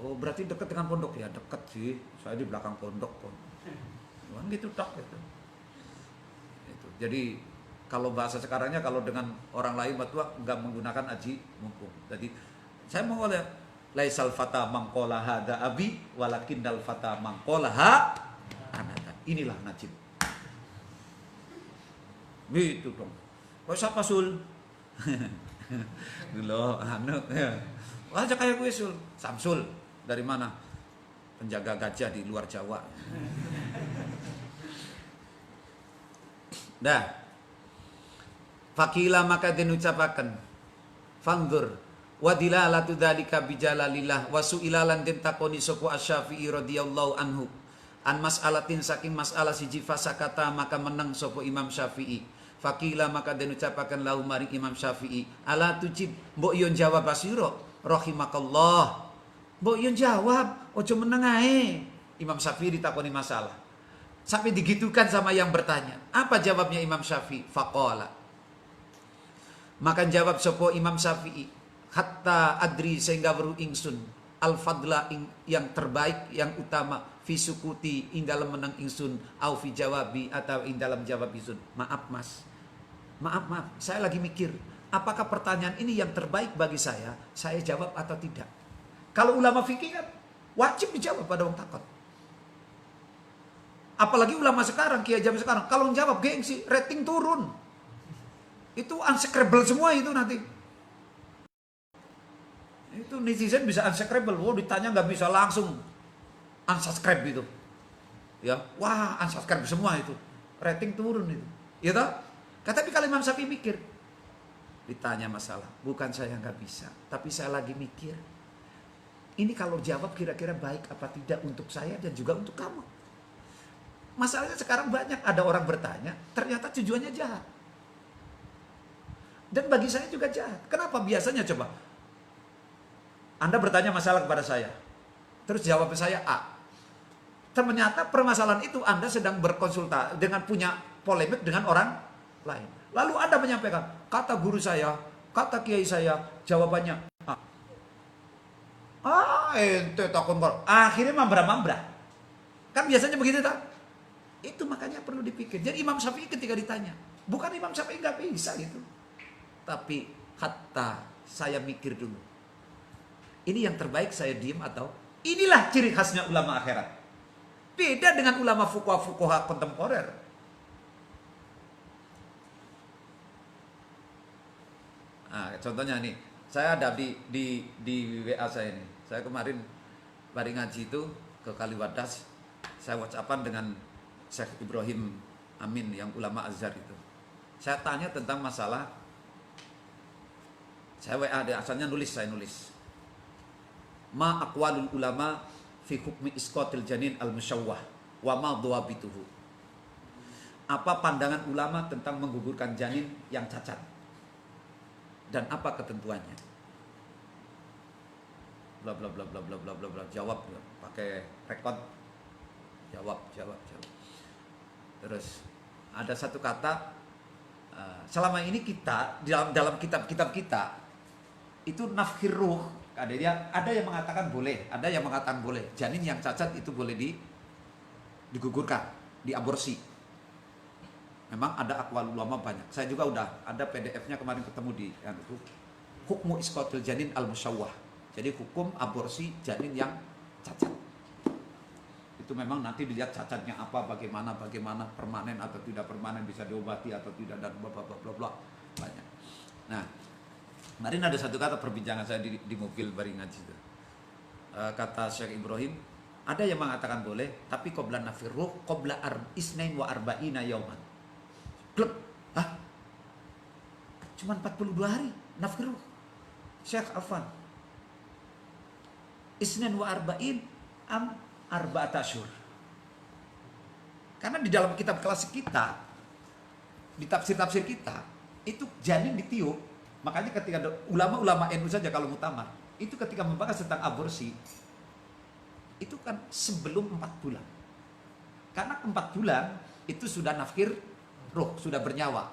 Oh berarti dekat dengan pondok? Ya dekat sih, saya di belakang pondok kok. Cuman gitu tak gitu. Itu. Jadi kalau bahasa sekarangnya, kalau dengan orang lain batua nggak menggunakan aji mumpung. Jadi saya mau oleh laisal fata mangkola hada abi walakinnal fata mangkola ha anata. Inilah Najib. Gitu dong. Kok siapa Sul? Dulu aja kayak gue Sul. Samsul. Dari mana? Penjaga gajah di luar Jawa. Dah. Fakila maka den ucapaken. Fandur wa dilalatu dzalika bijalalillah wa su'ilalan den takoni sapa Asy-Syafi'i radhiyallahu anhu an mas'alatin saking masalah siji fasakata maka meneng sapa Imam Syafi'i. Fakila maka den ucapaken lahu maring Imam Syafi'i, ala tujib mbok yo jawab asira rahimakallah. Mbok yo jawab, ojo meneng ae. Imam Syafi'i ditakoni masalah. Sampai digitukan sama yang bertanya. Apa jawabnya Imam Syafi'i? Faqala. Maka jawab sapa Imam Syafi'i, hatta adri sehingga weruh ingsun al-fadla yang terbaik, yang utama fi sukuti ing dalem meneng ingsun au fi jawabi atau ing dalem jawab ingsun. Maaf Mas. Maaf, saya lagi mikir, apakah pertanyaan ini yang terbaik bagi saya jawab atau tidak. Kalau ulama fikih kan wajib dijawab pada wong takut. Apalagi ulama sekarang, kiai zaman sekarang, kalau menjawab gengsi, rating turun. Itu unsubscribable semua itu nanti. Itu netizen bisa unsubscribable. Wow, ditanya nggak bisa langsung unsubscribe itu. Ya, wah unsubscribe semua itu. Rating turun itu. Ya toh? Tapi kalau Imam Syafi'i mikir, ditanya masalah, bukan saya nggak bisa, tapi saya lagi mikir. Ini kalau jawab kira-kira baik apa tidak untuk saya dan juga untuk kamu. Masalahnya sekarang banyak ada orang bertanya, ternyata tujuannya jahat. Dan bagi saya juga jahat. Kenapa? Biasanya coba. Anda bertanya masalah kepada saya. Terus jawab saya A. Ternyata permasalahan itu Anda sedang berkonsultasi dengan punya polemik dengan orang lain. Lalu Anda menyampaikan, kata guru saya, kata kiai saya, jawabannya A. Ente takut kok. Akhirnya mambrah-mambrah. Kan biasanya begitu tak? Itu makanya perlu dipikir. Jadi Imam Syafi'i ketika ditanya, bukan Imam Syafi'i nggak bisa gitu. Tapi hatta saya mikir dulu. Ini yang terbaik saya diem atau inilah ciri khasnya ulama akhirat. Beda dengan ulama fuqaha kontemporer. Nah, contohnya nih, saya ada di WA saya ini. Saya kemarin bari ngaji itu ke Kaliwadas, saya WhatsAppan dengan Syekh Ibrahim Amin yang ulama Azhar itu. Saya tanya tentang masalah, saya WA dia asalnya saya nulis. Ma aqwalul ulama fi hukmi isqatil janin al-musyawwah wa ma dhawabituhu. Apa pandangan ulama tentang menggugurkan janin yang cacat? Dan apa ketentuannya? Bla bla bla bla bla bla bla bla. Jawab pakai rekod. Jawab. Terus ada satu kata, selama ini kita dalam kitab-kitab kita itu nafkhir ruh. Ada yang mengatakan boleh, ada yang mengatakan boleh. Janin yang cacat itu boleh digugurkan, diaborsi. Memang ada aqwal ulama banyak. Saya juga udah ada PDF-nya kemarin ketemu di itu. Hukmu isqatil janin al-musyawwah. Jadi hukum aborsi janin yang cacat. Itu memang nanti dilihat cacatnya apa, bagaimana permanen atau tidak permanen, bisa diobati atau tidak, dan bla bla bla bla banyak. Nah, kemarin ada satu kata perbincangan saya di mobil bari ngaji itu. Kata Syekh Ibrahim, ada yang mengatakan boleh, tapi qabla nafirruh qabla isnain wa arba'ina yauman. Klub, cuman 42 hari nafirruh. Syekh Afwan. Isnain wa arba'in am arba'at asyhur. Karena di dalam kitab klasik kita, di tafsir-tafsir kita, itu janin ditiup. Makanya ketika ulama-ulama NU saja kalau mutamar, itu ketika membahas tentang aborsi, itu kan sebelum 4 bulan. Karena 4 bulan itu sudah nafkir roh, sudah bernyawa.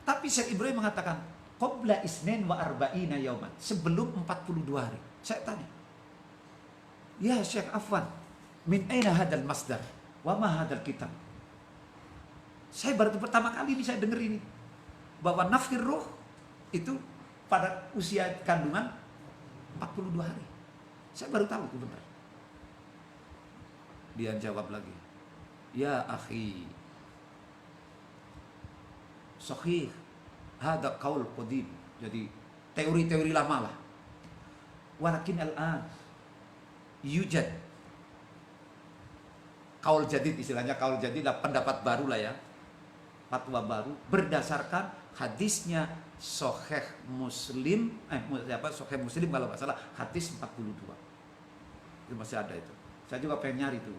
Tapi Syekh Ibrahim mengatakan, qabla isnain wa arba'ina yauman, sebelum 42 hari. Saya tanya, ya Syekh Afwan, min aina hadal masdar? Wa ma hadal kitab? Saya baru pertama kali ini saya dengar ini, bahwa nafkir roh itu pada usia kandungan 42 hari. Saya baru tahu itu benar. Dia jawab lagi, ya akhi, sahih, hada qaul qadim. Jadi teori-teori lama lah. Walakin al-an yujad qaul jadid, istilahnya qaul jadid lah, pendapat baru lah ya, fatwa baru berdasarkan hadisnya Sahih Muslim, Sahih Muslim kalau nggak salah hadis 42. Itu masih ada itu. Saya juga pengen nyari itu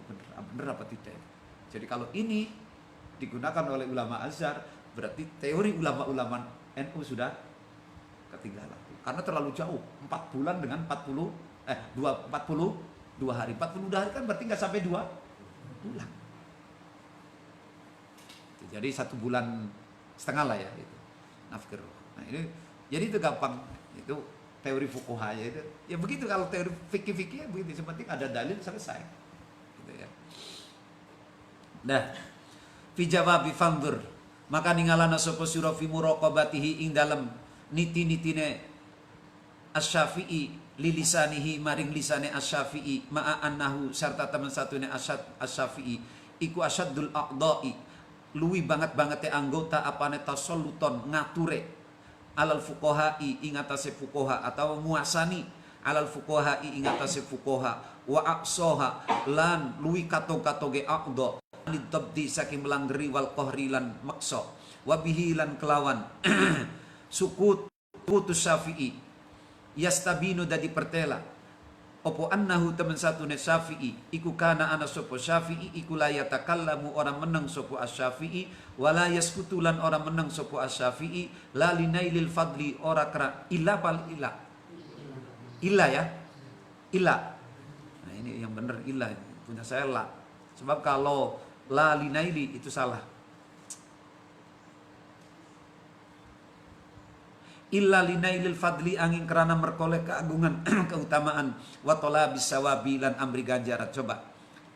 bener apa tidak. Jadi kalau ini digunakan oleh ulama Azhar, berarti teori ulama-ulama NU sudah ketinggalan. Karena terlalu jauh. 4 bulan dengan 42 hari. 42 hari kan berarti nggak sampai 2 bulan. Jadi 1 bulan setengah lah ya itu nafkir. Nah ini jadi itu gampang, itu teori fuqaha ya itu. Ya begitu kalau teori fikih-fikih ya begitu, sepenting ada dalil selesai. Gitu ya. Nah, fi jawabi fandur, maka ningalana sapa sira fi muraqabatihi ing dalem niti-nitine Asy-Syafi'i lilisanihi maring lisane Asy-Syafi'i ma'a annahu sarta temen satune Asy-Syafi'i iku asyaddul aqda'i, luwi banget-bangete anggota apane tasalluton ngature alal fuqaha'i ing atase fuqaha, atau nguasani alal fuqaha'i ing atase fuqaha, wa aqsaha lan luwi katong-katonge aqda lidabdi saking melanggeri wal qahri lan maksa, wa bihi lan kelawan sukut putus Syafi'i yastabinu dadi pertela opo annahu temen satune Syafi'i iku kana ana sapa Syafi'i iku la yatakallamu orang meneng sapa Asy-Syafi'i wala yaskutulan orang meneng sapa Asy-Syafi'i la linailil fadli ora kera illa pal illa ya illa. Nah ini yang benar illa, punya saya la, sebab kalau la linaili itu salah. Illa linailil fadli angin kerana merkoleh keagungan keutamaan wa talabis sawabi lan amri ganjaran. Coba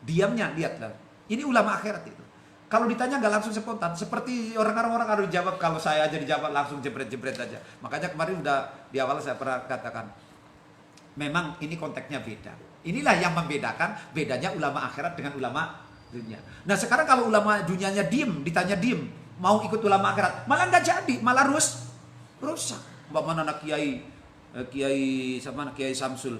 diamnya lihatlah, ini ulama akhirat itu Kalau ditanya nggak langsung spontan, seperti orang-orang harus jawab. Kalau saya aja dijawab langsung jebret-jebret aja. Makanya kemarin udah di awal saya pernah katakan, memang ini konteksnya beda. Inilah yang membedakan bedanya ulama akhirat dengan ulama dunia. Nah sekarang kalau ulama dunianya diem, ditanya diem, mau ikut ulama akhirat, malah nggak jadi, malah rusak. Mbak mana anak Kiai Samsul,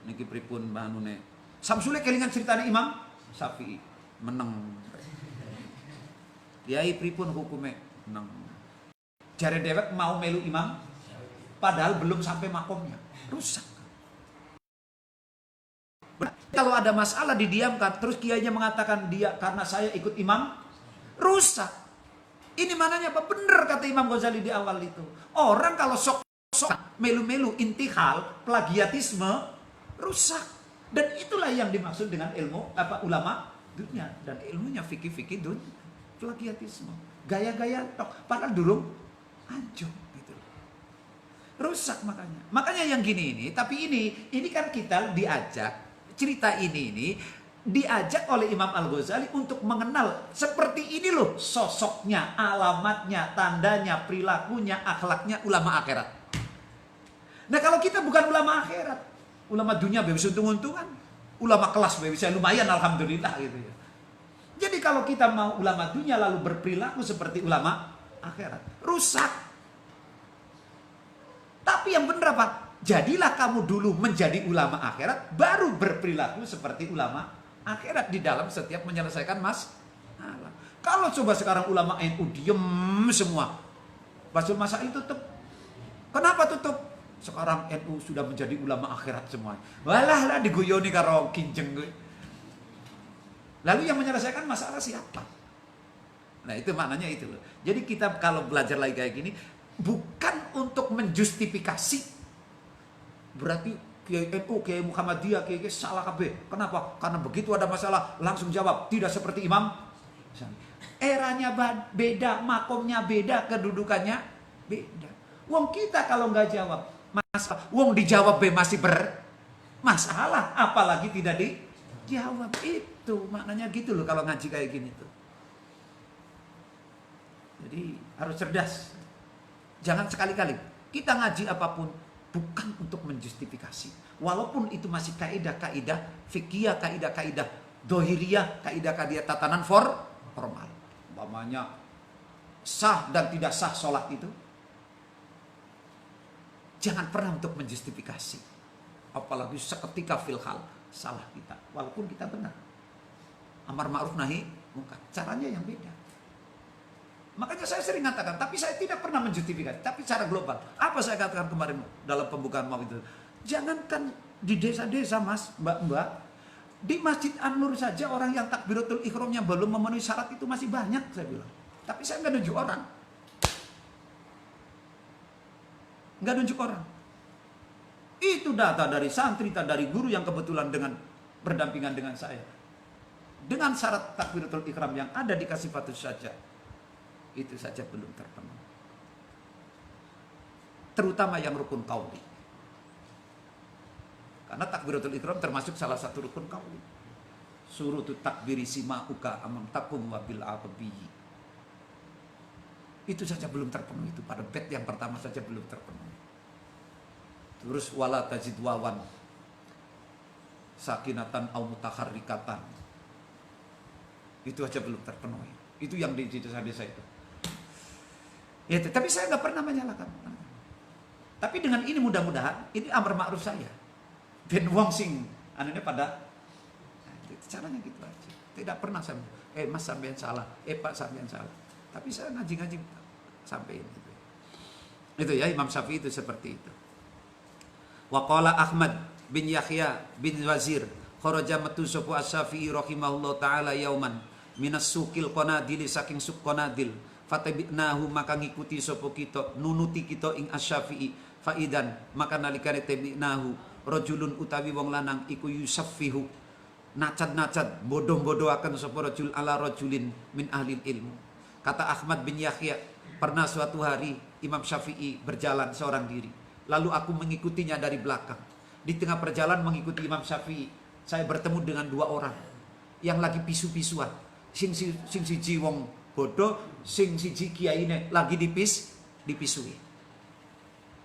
niki pripun banune. Samsule kelingan ceritanya Imam Syafi'i menang. Kiai pripun hukume menang. Jare dewek mau melu imam padahal belum sampai makomnya. Rusak. Kalau ada masalah didiamkan terus kiainya mengatakan dia karena saya ikut imam, rusak. Ini mananya apa? Benar kata Imam Ghazali di awal itu. Orang kalau sok melu-melu intihal, plagiatisme, rusak. Dan itulah yang dimaksud dengan ilmu ulama dunia, dan ilmunya fikih dunia. Plagiatisme, gaya-gaya tok, padahal durung anjung gitu. Rusak makanya yang gini ini, tapi ini kan kita diajak cerita ini diajak oleh Imam Al-Ghazali untuk mengenal seperti ini loh sosoknya, alamatnya, tandanya, perilakunya, akhlaknya ulama akhirat. Nah kalau kita bukan ulama akhirat, ulama dunia bisa untung-untungan, ulama kelas bisa lumayan alhamdulillah gitu ya. Jadi kalau kita mau ulama dunia lalu berperilaku seperti ulama akhirat, rusak. Tapi yang benar apa? Jadilah kamu dulu menjadi ulama akhirat, baru berperilaku seperti ulama akhirat di dalam setiap menyelesaikan masalah. Kalau coba sekarang ulama NU diem semua, Basul Masail tutup. Kenapa tutup? Sekarang NU sudah menjadi ulama akhirat semua. Walah lah diguyoni karo kinjeng gue. Lalu yang menyelesaikan masalah siapa? Nah itu maknanya itu loh. Jadi kita kalau belajar lagi kayak gini, bukan untuk menjustifikasi. Berarti Kiai NU, Kiai Muhammadiyah, Kiai salah kabeh. Kenapa? Karena begitu ada masalah langsung jawab. Tidak seperti Imam. Eranya beda, makomnya beda, kedudukannya beda. Wong kita kalau nggak jawab masalah, wong dijawab masih bermasalah, apalagi tidak dijawab. Itu maknanya gitu loh kalau ngaji kayak gini tuh. Jadi harus cerdas. Jangan sekali-kali kita ngaji apapun bukan untuk menjustifikasi. Walaupun itu masih kaidah-kaidah fikih, kaidah-kaidah dohiriyah, kaidah-kaidah tatanan formal. Umpamanya sah dan tidak sah sholat itu. Jangan pernah untuk menjustifikasi. Apalagi seketika filhal salah kita. Walaupun kita benar. Amar ma'ruf nahi munkar. Caranya yang beda. Makanya saya sering katakan, tapi saya tidak pernah menjustifikasi. Tapi secara global. Apa saya katakan kemarin dalam pembukaan mau itu? Jangankan di desa-desa mas, mbak-mbak. Di Masjid An-Nur saja orang yang takbiratul ihramnya belum memenuhi syarat itu masih banyak saya bilang. Tapi saya nggak nunjuk orang. Nggak nunjuk orang. Itu data dari santri, dari guru yang kebetulan dengan berdampingan dengan saya. Dengan syarat takbiratul ihram yang ada di Kasifatus saja, itu saja belum terpenuhi. Terutama yang rukun qauli. Karena takbiratul ihram termasuk salah satu rukun qauli. Surutu takbiri sima'uka amam takum wabil ababiyi. Itu saja belum terpenuhi. Itu pada bait yang pertama saja belum terpenuhi. Terus wala tajid wawan sakinatan au mutaharrikatan. Itu aja belum terpenuhi. Itu yang di desa-desa itu. Ya, tapi saya nggak pernah menyalahkan. Tapi dengan ini mudah-mudahan ini amar ma'ruf saya. Ben wong sing anane pada itu caranya gitu aja. Tidak pernah saya mas sampean salah, pak sampean salah. Tapi saya ngaji-ngaji sampai ini. Itu ya Imam Syafi'i itu seperti itu. Wa qala Ahmad bin Yahya bin Wazir kharaja matu sapa Asy-Syafi'i rahimahullah taala yauman minas sukil qanadil saking suk qanadil fatabinahu maka ngikuti sapa kita nunuti kita ing Asy-Syafi'i faidan maka nalikane tabinahu rajulun utawi wong lanang iku yusaffihu nacat-nacat bodoh-bodohaken sapa rajul ala rajulin min ahli ilmu. Kata Ahmad bin Yahya, pernah suatu hari Imam Syafi'i berjalan seorang diri, lalu aku mengikutinya dari belakang. Di tengah perjalanan mengikuti Imam Syafi'i, saya bertemu dengan dua orang yang lagi pisu-pisuan. sing siji wong bodoh, sing siji kiyaine lagi dipisui.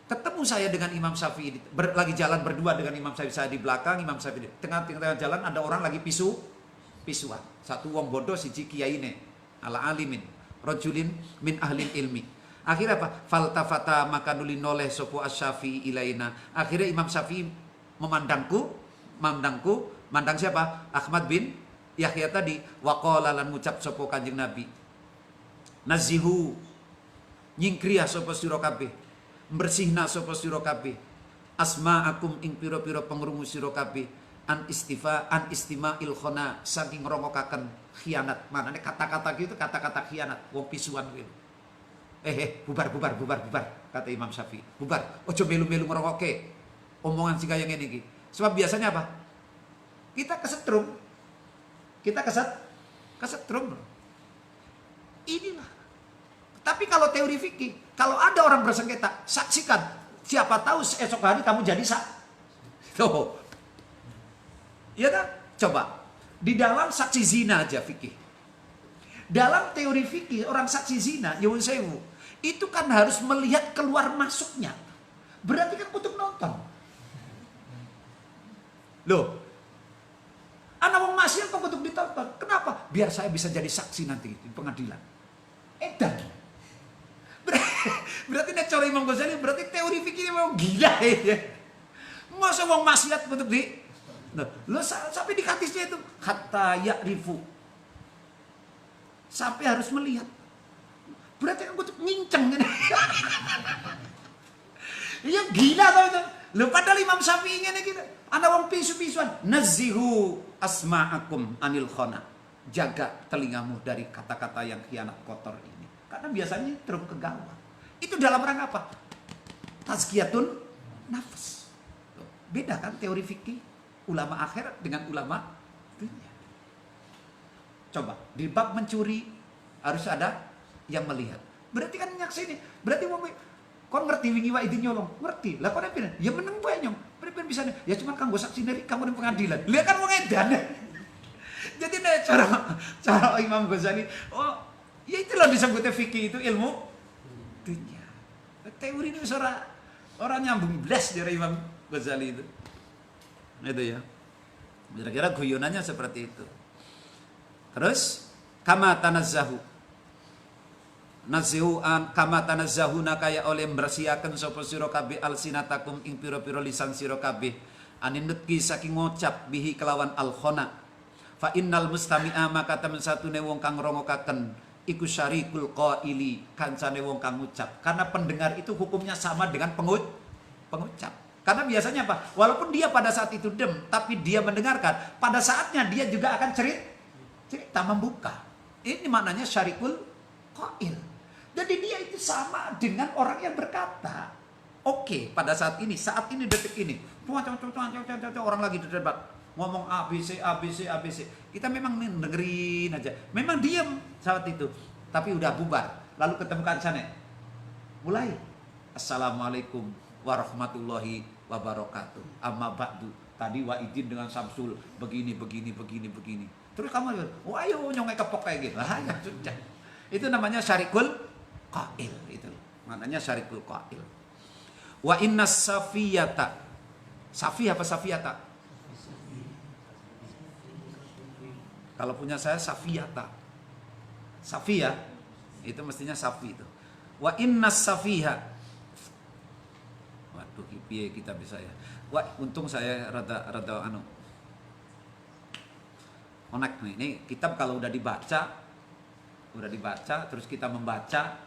Ketemu saya dengan Imam Syafi'i, lagi jalan berdua dengan Imam Syafi'i, saya di belakang, Imam Syafi'i di tengah jalan, ada orang lagi pisuan. Satu wong bodoh, siji kiyaine ala alimin, rajulin min ahlin ilmi. Akhirnya apa? Faltafata maka nuli noleh sopo asy-Syafi'i ilaina. Akhirnya Imam Syafi'i mandang siapa? Ahmad bin Yahya tadi. Waqala lan ngucap sopo Kanjeng Nabi, nazihu nyingkriya sopo sira kabeh, bersihna sapa sira kabeh, asma'akum ing pira-pira pengrungu sira kabeh, an istima'il khona, saking ngrungokaken khianat. Manane kata-kata gitu kata-kata khianat, wong pisuan gitu. Bubar kata Imam Syafi'i. Bubar, ojo melu-melu ngrungokke omongan sing kaya ngene iki. Sebab biasanya apa? Kita kesetrum. Inilah. Tapi kalau teori fikih, kalau ada orang bersengketa, saksikan. Siapa tahu esok hari kamu jadi Tuh. Iya kan? Coba. Di dalam saksi zina aja fikih. Dalam teori fikih, orang saksi zina, nyuwun sewu, itu kan harus melihat keluar masuknya. Berarti kan kutuk nonton. Loh. Anak wong maksiat kok kutuk ditonton. Kenapa? Biar saya bisa jadi saksi nanti di pengadilan. Edan. Berarti nek cara Imam Ghazali berarti teori fikih memang gila ya. Masa wong maksiat untuk lo sampai di hadisnya itu hatta ya'rifu. Sampai harus melihat. Berarti kan kutuk nginceng ini. Iya gila tau itu. Lo padahal Imam Syafi'i ngene gitu. Ana wong pisu-pisuan, nazihu asma'akum anil khona. Jaga telingamu dari kata-kata yang khianat kotor ini. Karena biasanya terus ke gawang. Itu dalam rangka apa? Tazkiyatun nafs. Beda kan teori fikih ulama akhirat dengan ulama dunia. Coba, di bab mencuri harus ada yang melihat. Berarti kan nyaksini. Berarti mau kon ngerti wingi wae idi nyolong, ngerti. Lah kon pina? Ya meneng bae nyong. Berarti bisa ya cuman kanggo saksi dari kamu di pengadilan. Lihat kan wong edan. Jadi nek cara Imam Ghazali, oh, ya itulah disebutnya fikih itu ilmu dunia. Teori itu orang nyambung blas dari Imam Ghazali itu. Itu ya. Kira-kira guyonannya seperti itu. Terus kama tanazzahu. Nazihu an kama tanazzahuna kaya oleh membersihaken sapa sira kabeh alsinatakum ing pira-pira lisan sira kabeh aninutki saking ngucap bihi kelawan alkhona. Fa innal mustami'a maka temen satune wong kang ngrungokaken iku syarikul qaili, kancane wong kang ngucap. Karena pendengar itu hukumnya sama dengan pengucap. Karena biasanya apa? Walaupun dia pada saat itu dem, tapi dia mendengarkan, pada saatnya dia juga akan cerita membuka. Ini maknanya syarikul qail. Jadi dia itu sama dengan orang yang berkata. Oke, pada saat ini detik ini, orang lagi berdebat, ngomong ABC. Kita memang dengerin aja. Memang diam saat itu. Tapi udah bubar. Lalu ketemu sana. Mulai. Assalamualaikum warahmatullahi wabarakatuh. Amma ba'du. Tadi Wa'idin dengan Samsul. Begini. Terus kamu, oh ayo nyongai kepok kayak gitu. Ya sudah. Itu namanya syarikul qail. Itu maknanya syarikul qail. Wa innas safiyata. Safiyah apa safiyata? Kalau punya saya safiyata. Safiyah itu mestinya safi itu. Wa innas safiha. Waduh, piye kita bisa ya. Wah, untung saya rada onak nih. Ini kitab kalau udah dibaca terus kita membaca,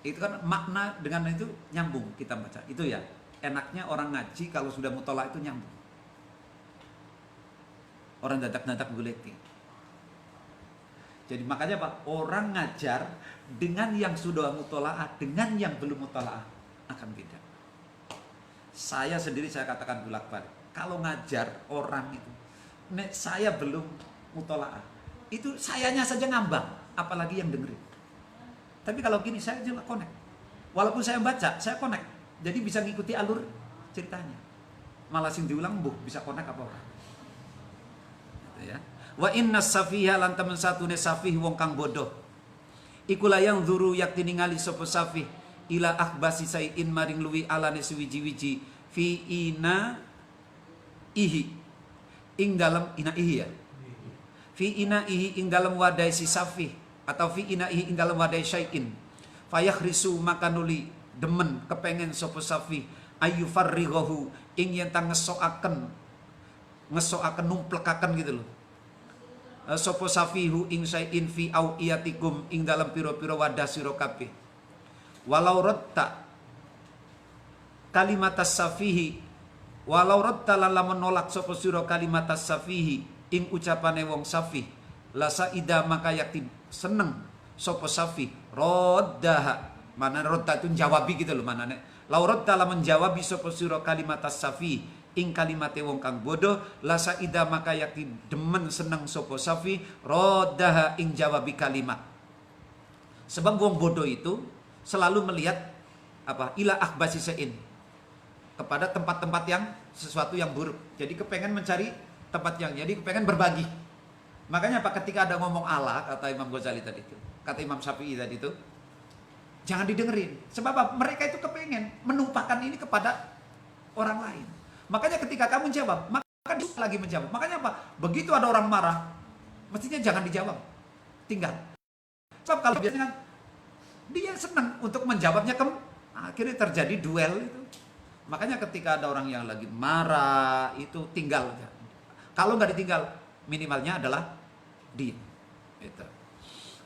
itu kan makna dengan itu nyambung kita baca. Itu ya. Enaknya orang ngaji kalau sudah mutolak itu nyambung. Orang dadak-dadak guleti. Jadi makanya Pak, orang ngajar dengan yang sudah mutola'ah dengan yang belum mutola'ah akan beda. Saya sendiri saya katakan bolak-balik, kalau ngajar orang itu, nek saya belum mutola'ah, itu sayanya saja ngambang, apalagi yang dengerin. Tapi kalau gini saya juga connect. Walaupun saya baca, saya connect. Jadi bisa ngikuti alur ceritanya. Malah sing diulang bisa connect apa orang. Gitu ya. Wa inna safiha lan temen satune safih wong kang bodoh. Iku layang dzuru yakti ningali sapa safih ila akhbasi sayin maring luwi alane suwiji-wiji fi ina ihi ing dalam ina ihi ya. Fi ina ihi ing dalam wadai si safih atau fi ina ihi ing dalam wadai syai'in. Fayakhrisu maka nuli demen kepengen sapa safih ayu farrighahu ing yen ta ngesokaken numplekaken gitu loh. Sapa safihu ing syai'in fi auiyatikum ing dalam pira-pira wadah sira kabeh. Walau rotta kalimatas safihi walau rotta lala menolak sapa sira kalimatas safihi ing ucapane wong safih la saida maka yakti seneng sapa safih roddaha mana rodda itu jawabi gitu loh manane lau rotta la menjawabi sapa sira kalimatas safih ing kalimate wong kang bodoh la saida maka yakti demen seneng sapa safih roddaha ing jawabi kalimat. Sebab wong bodoh itu selalu melihat ila akhbasi sein kepada tempat-tempat yang sesuatu yang buruk. Jadi kepengen mencari tempat yang jadi kepengen berbagi. Makanya ketika ada ngomong Allah kata Imam Ghazali tadi itu, kata Imam Syafi'i tadi itu, jangan didengerin. Sebab mereka itu kepengen menumpahkan ini kepada orang lain. Makanya ketika kamu jawab, maka dia lagi menjawab. Makanya begitu ada orang marah, mestinya jangan dijawab, tinggal. Sebab kalau biasanya dia senang untuk menjawabnya akhirnya terjadi duel itu. Makanya ketika ada orang yang lagi marah itu tinggal. Kalau nggak ditinggal minimalnya adalah diam. Itu.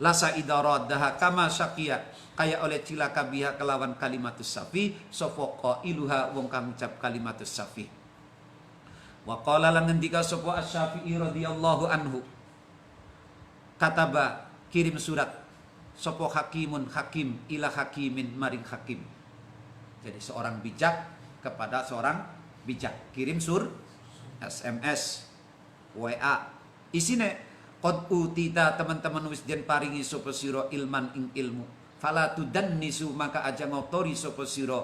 Lasa idaradha kama syakia kaya oleh cilaka biha kelawan kalimatus safi sofoko iluha wong kang ucap kalimatus safi. Wa qala lan ngendika sapa Asy-Syafi'i radhiyallahu anhu. Kataba kirim surat sopo hakimun hakim ila hakimin maring hakim. Jadi seorang bijak kepada seorang bijak. Kirim SMS, WA. Isine qad utita teman-teman wis den paringi sapa sira ilman ing ilmu. Fala tudannisu maka aja ngotori sapa sira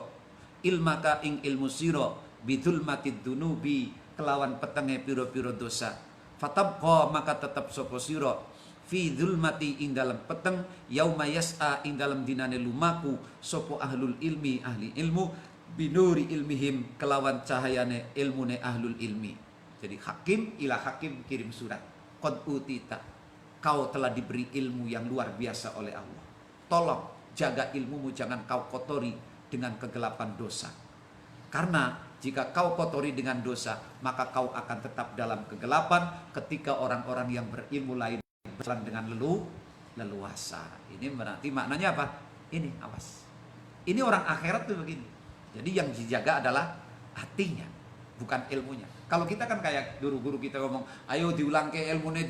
ilmaka ing ilmu sira bidzulmatid dunubi kelawan petenge pira-pira dosa. Fatabqa maka tetap sapa sira fi dzulmati ing dalam peteng yauma yas'a ing dalam dinane lumaku sapa ahlul ilmi ahli ilmu binuri ilmihim kelawan cahayane ilmune ahlul ilmi. Jadi hakim ila hakim kirim surat qad utita kau telah diberi ilmu yang luar biasa oleh Allah, tolong jaga ilmumu jangan kau kotori dengan kegelapan dosa, karena jika kau kotori dengan dosa maka kau akan tetap dalam kegelapan ketika orang-orang yang berilmu lain berjalan dengan leluasa. Ini berarti maknanya apa? Ini awas. Ini orang akhirat tuh begini. Jadi yang dijaga adalah hatinya, bukan ilmunya. Kalau kita kan kayak guru-guru kita ngomong, ayo diulang ke ilmune,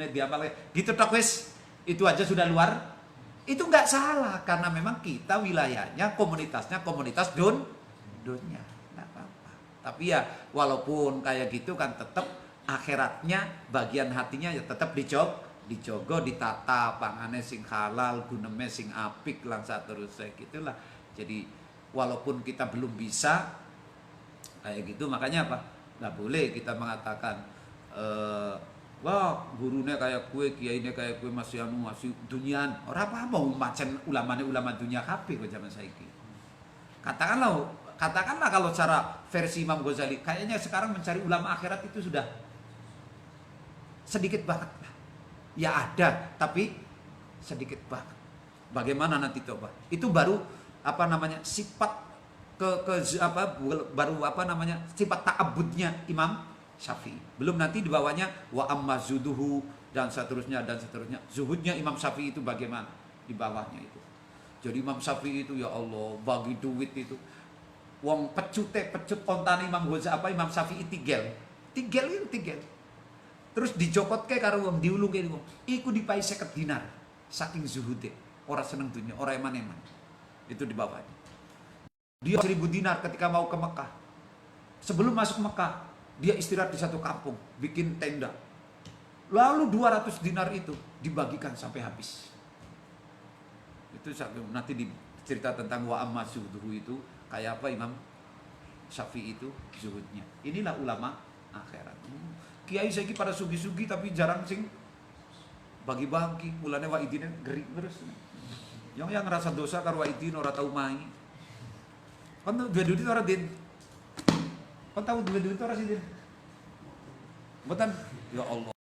diamal gitu tok wis. Itu aja sudah luar. Itu nggak salah karena memang kita wilayahnya komunitasnya komunitas dunia. Nggak apa-apa. Tapi ya walaupun kayak gitu kan tetap akhiratnya bagian hatinya ya tetap dijogo ditata pangane sing halal guneme sing apik lan saterusé gitulah. Jadi walaupun kita belum bisa kayak gitu makanya nggak boleh kita mengatakan wah gurunya kayak kue kiainya kayak kue masih dunian ora apa mau macam ulama dunia kabeh kok zaman saiki. Katakanlah kalau cara versi Imam Ghazali kayaknya sekarang mencari ulama akhirat itu sudah sedikit banget. Ya ada, tapi sedikit banget. Bagaimana nanti coba? Itu baru sifat sifat ta'abbudnya Imam Syafi'i. Belum nanti di bawahnya wa amma zuduhu dan seterusnya. Zuhudnya Imam Syafi'i itu bagaimana? Di bawahnya itu. Jadi Imam Syafi'i itu ya Allah bagi duit itu. Wong pecut kontane Imam Syafi'i tigel itu. Terus dijokotke karo wong diulungke wong. Iku dipai 50 dinar. Saking zuhude, ora seneng dunya, ora eman-eman. Itu di bawahnya. Dia 1000 dinar ketika mau ke Mekah. Sebelum masuk Mekah, dia istirahat di satu kampung, bikin tenda. Lalu 200 dinar itu dibagikan sampai habis. Itu nanti dicerita tentang wa amma zuhuduhu itu kayak apa Imam Syafi'i itu zuhudnya. Inilah ulama akhirat. kiai saiki pada sugi-sugi tapi jarang sing bagi-bagi, mulane wa idine gerik terus. Yang ngerasa dosa karo wa idin ora tau mai. Kon duwe duit ora, Din? Kon tau duwe duit ora sih, Din? Mboten. Ya Allah.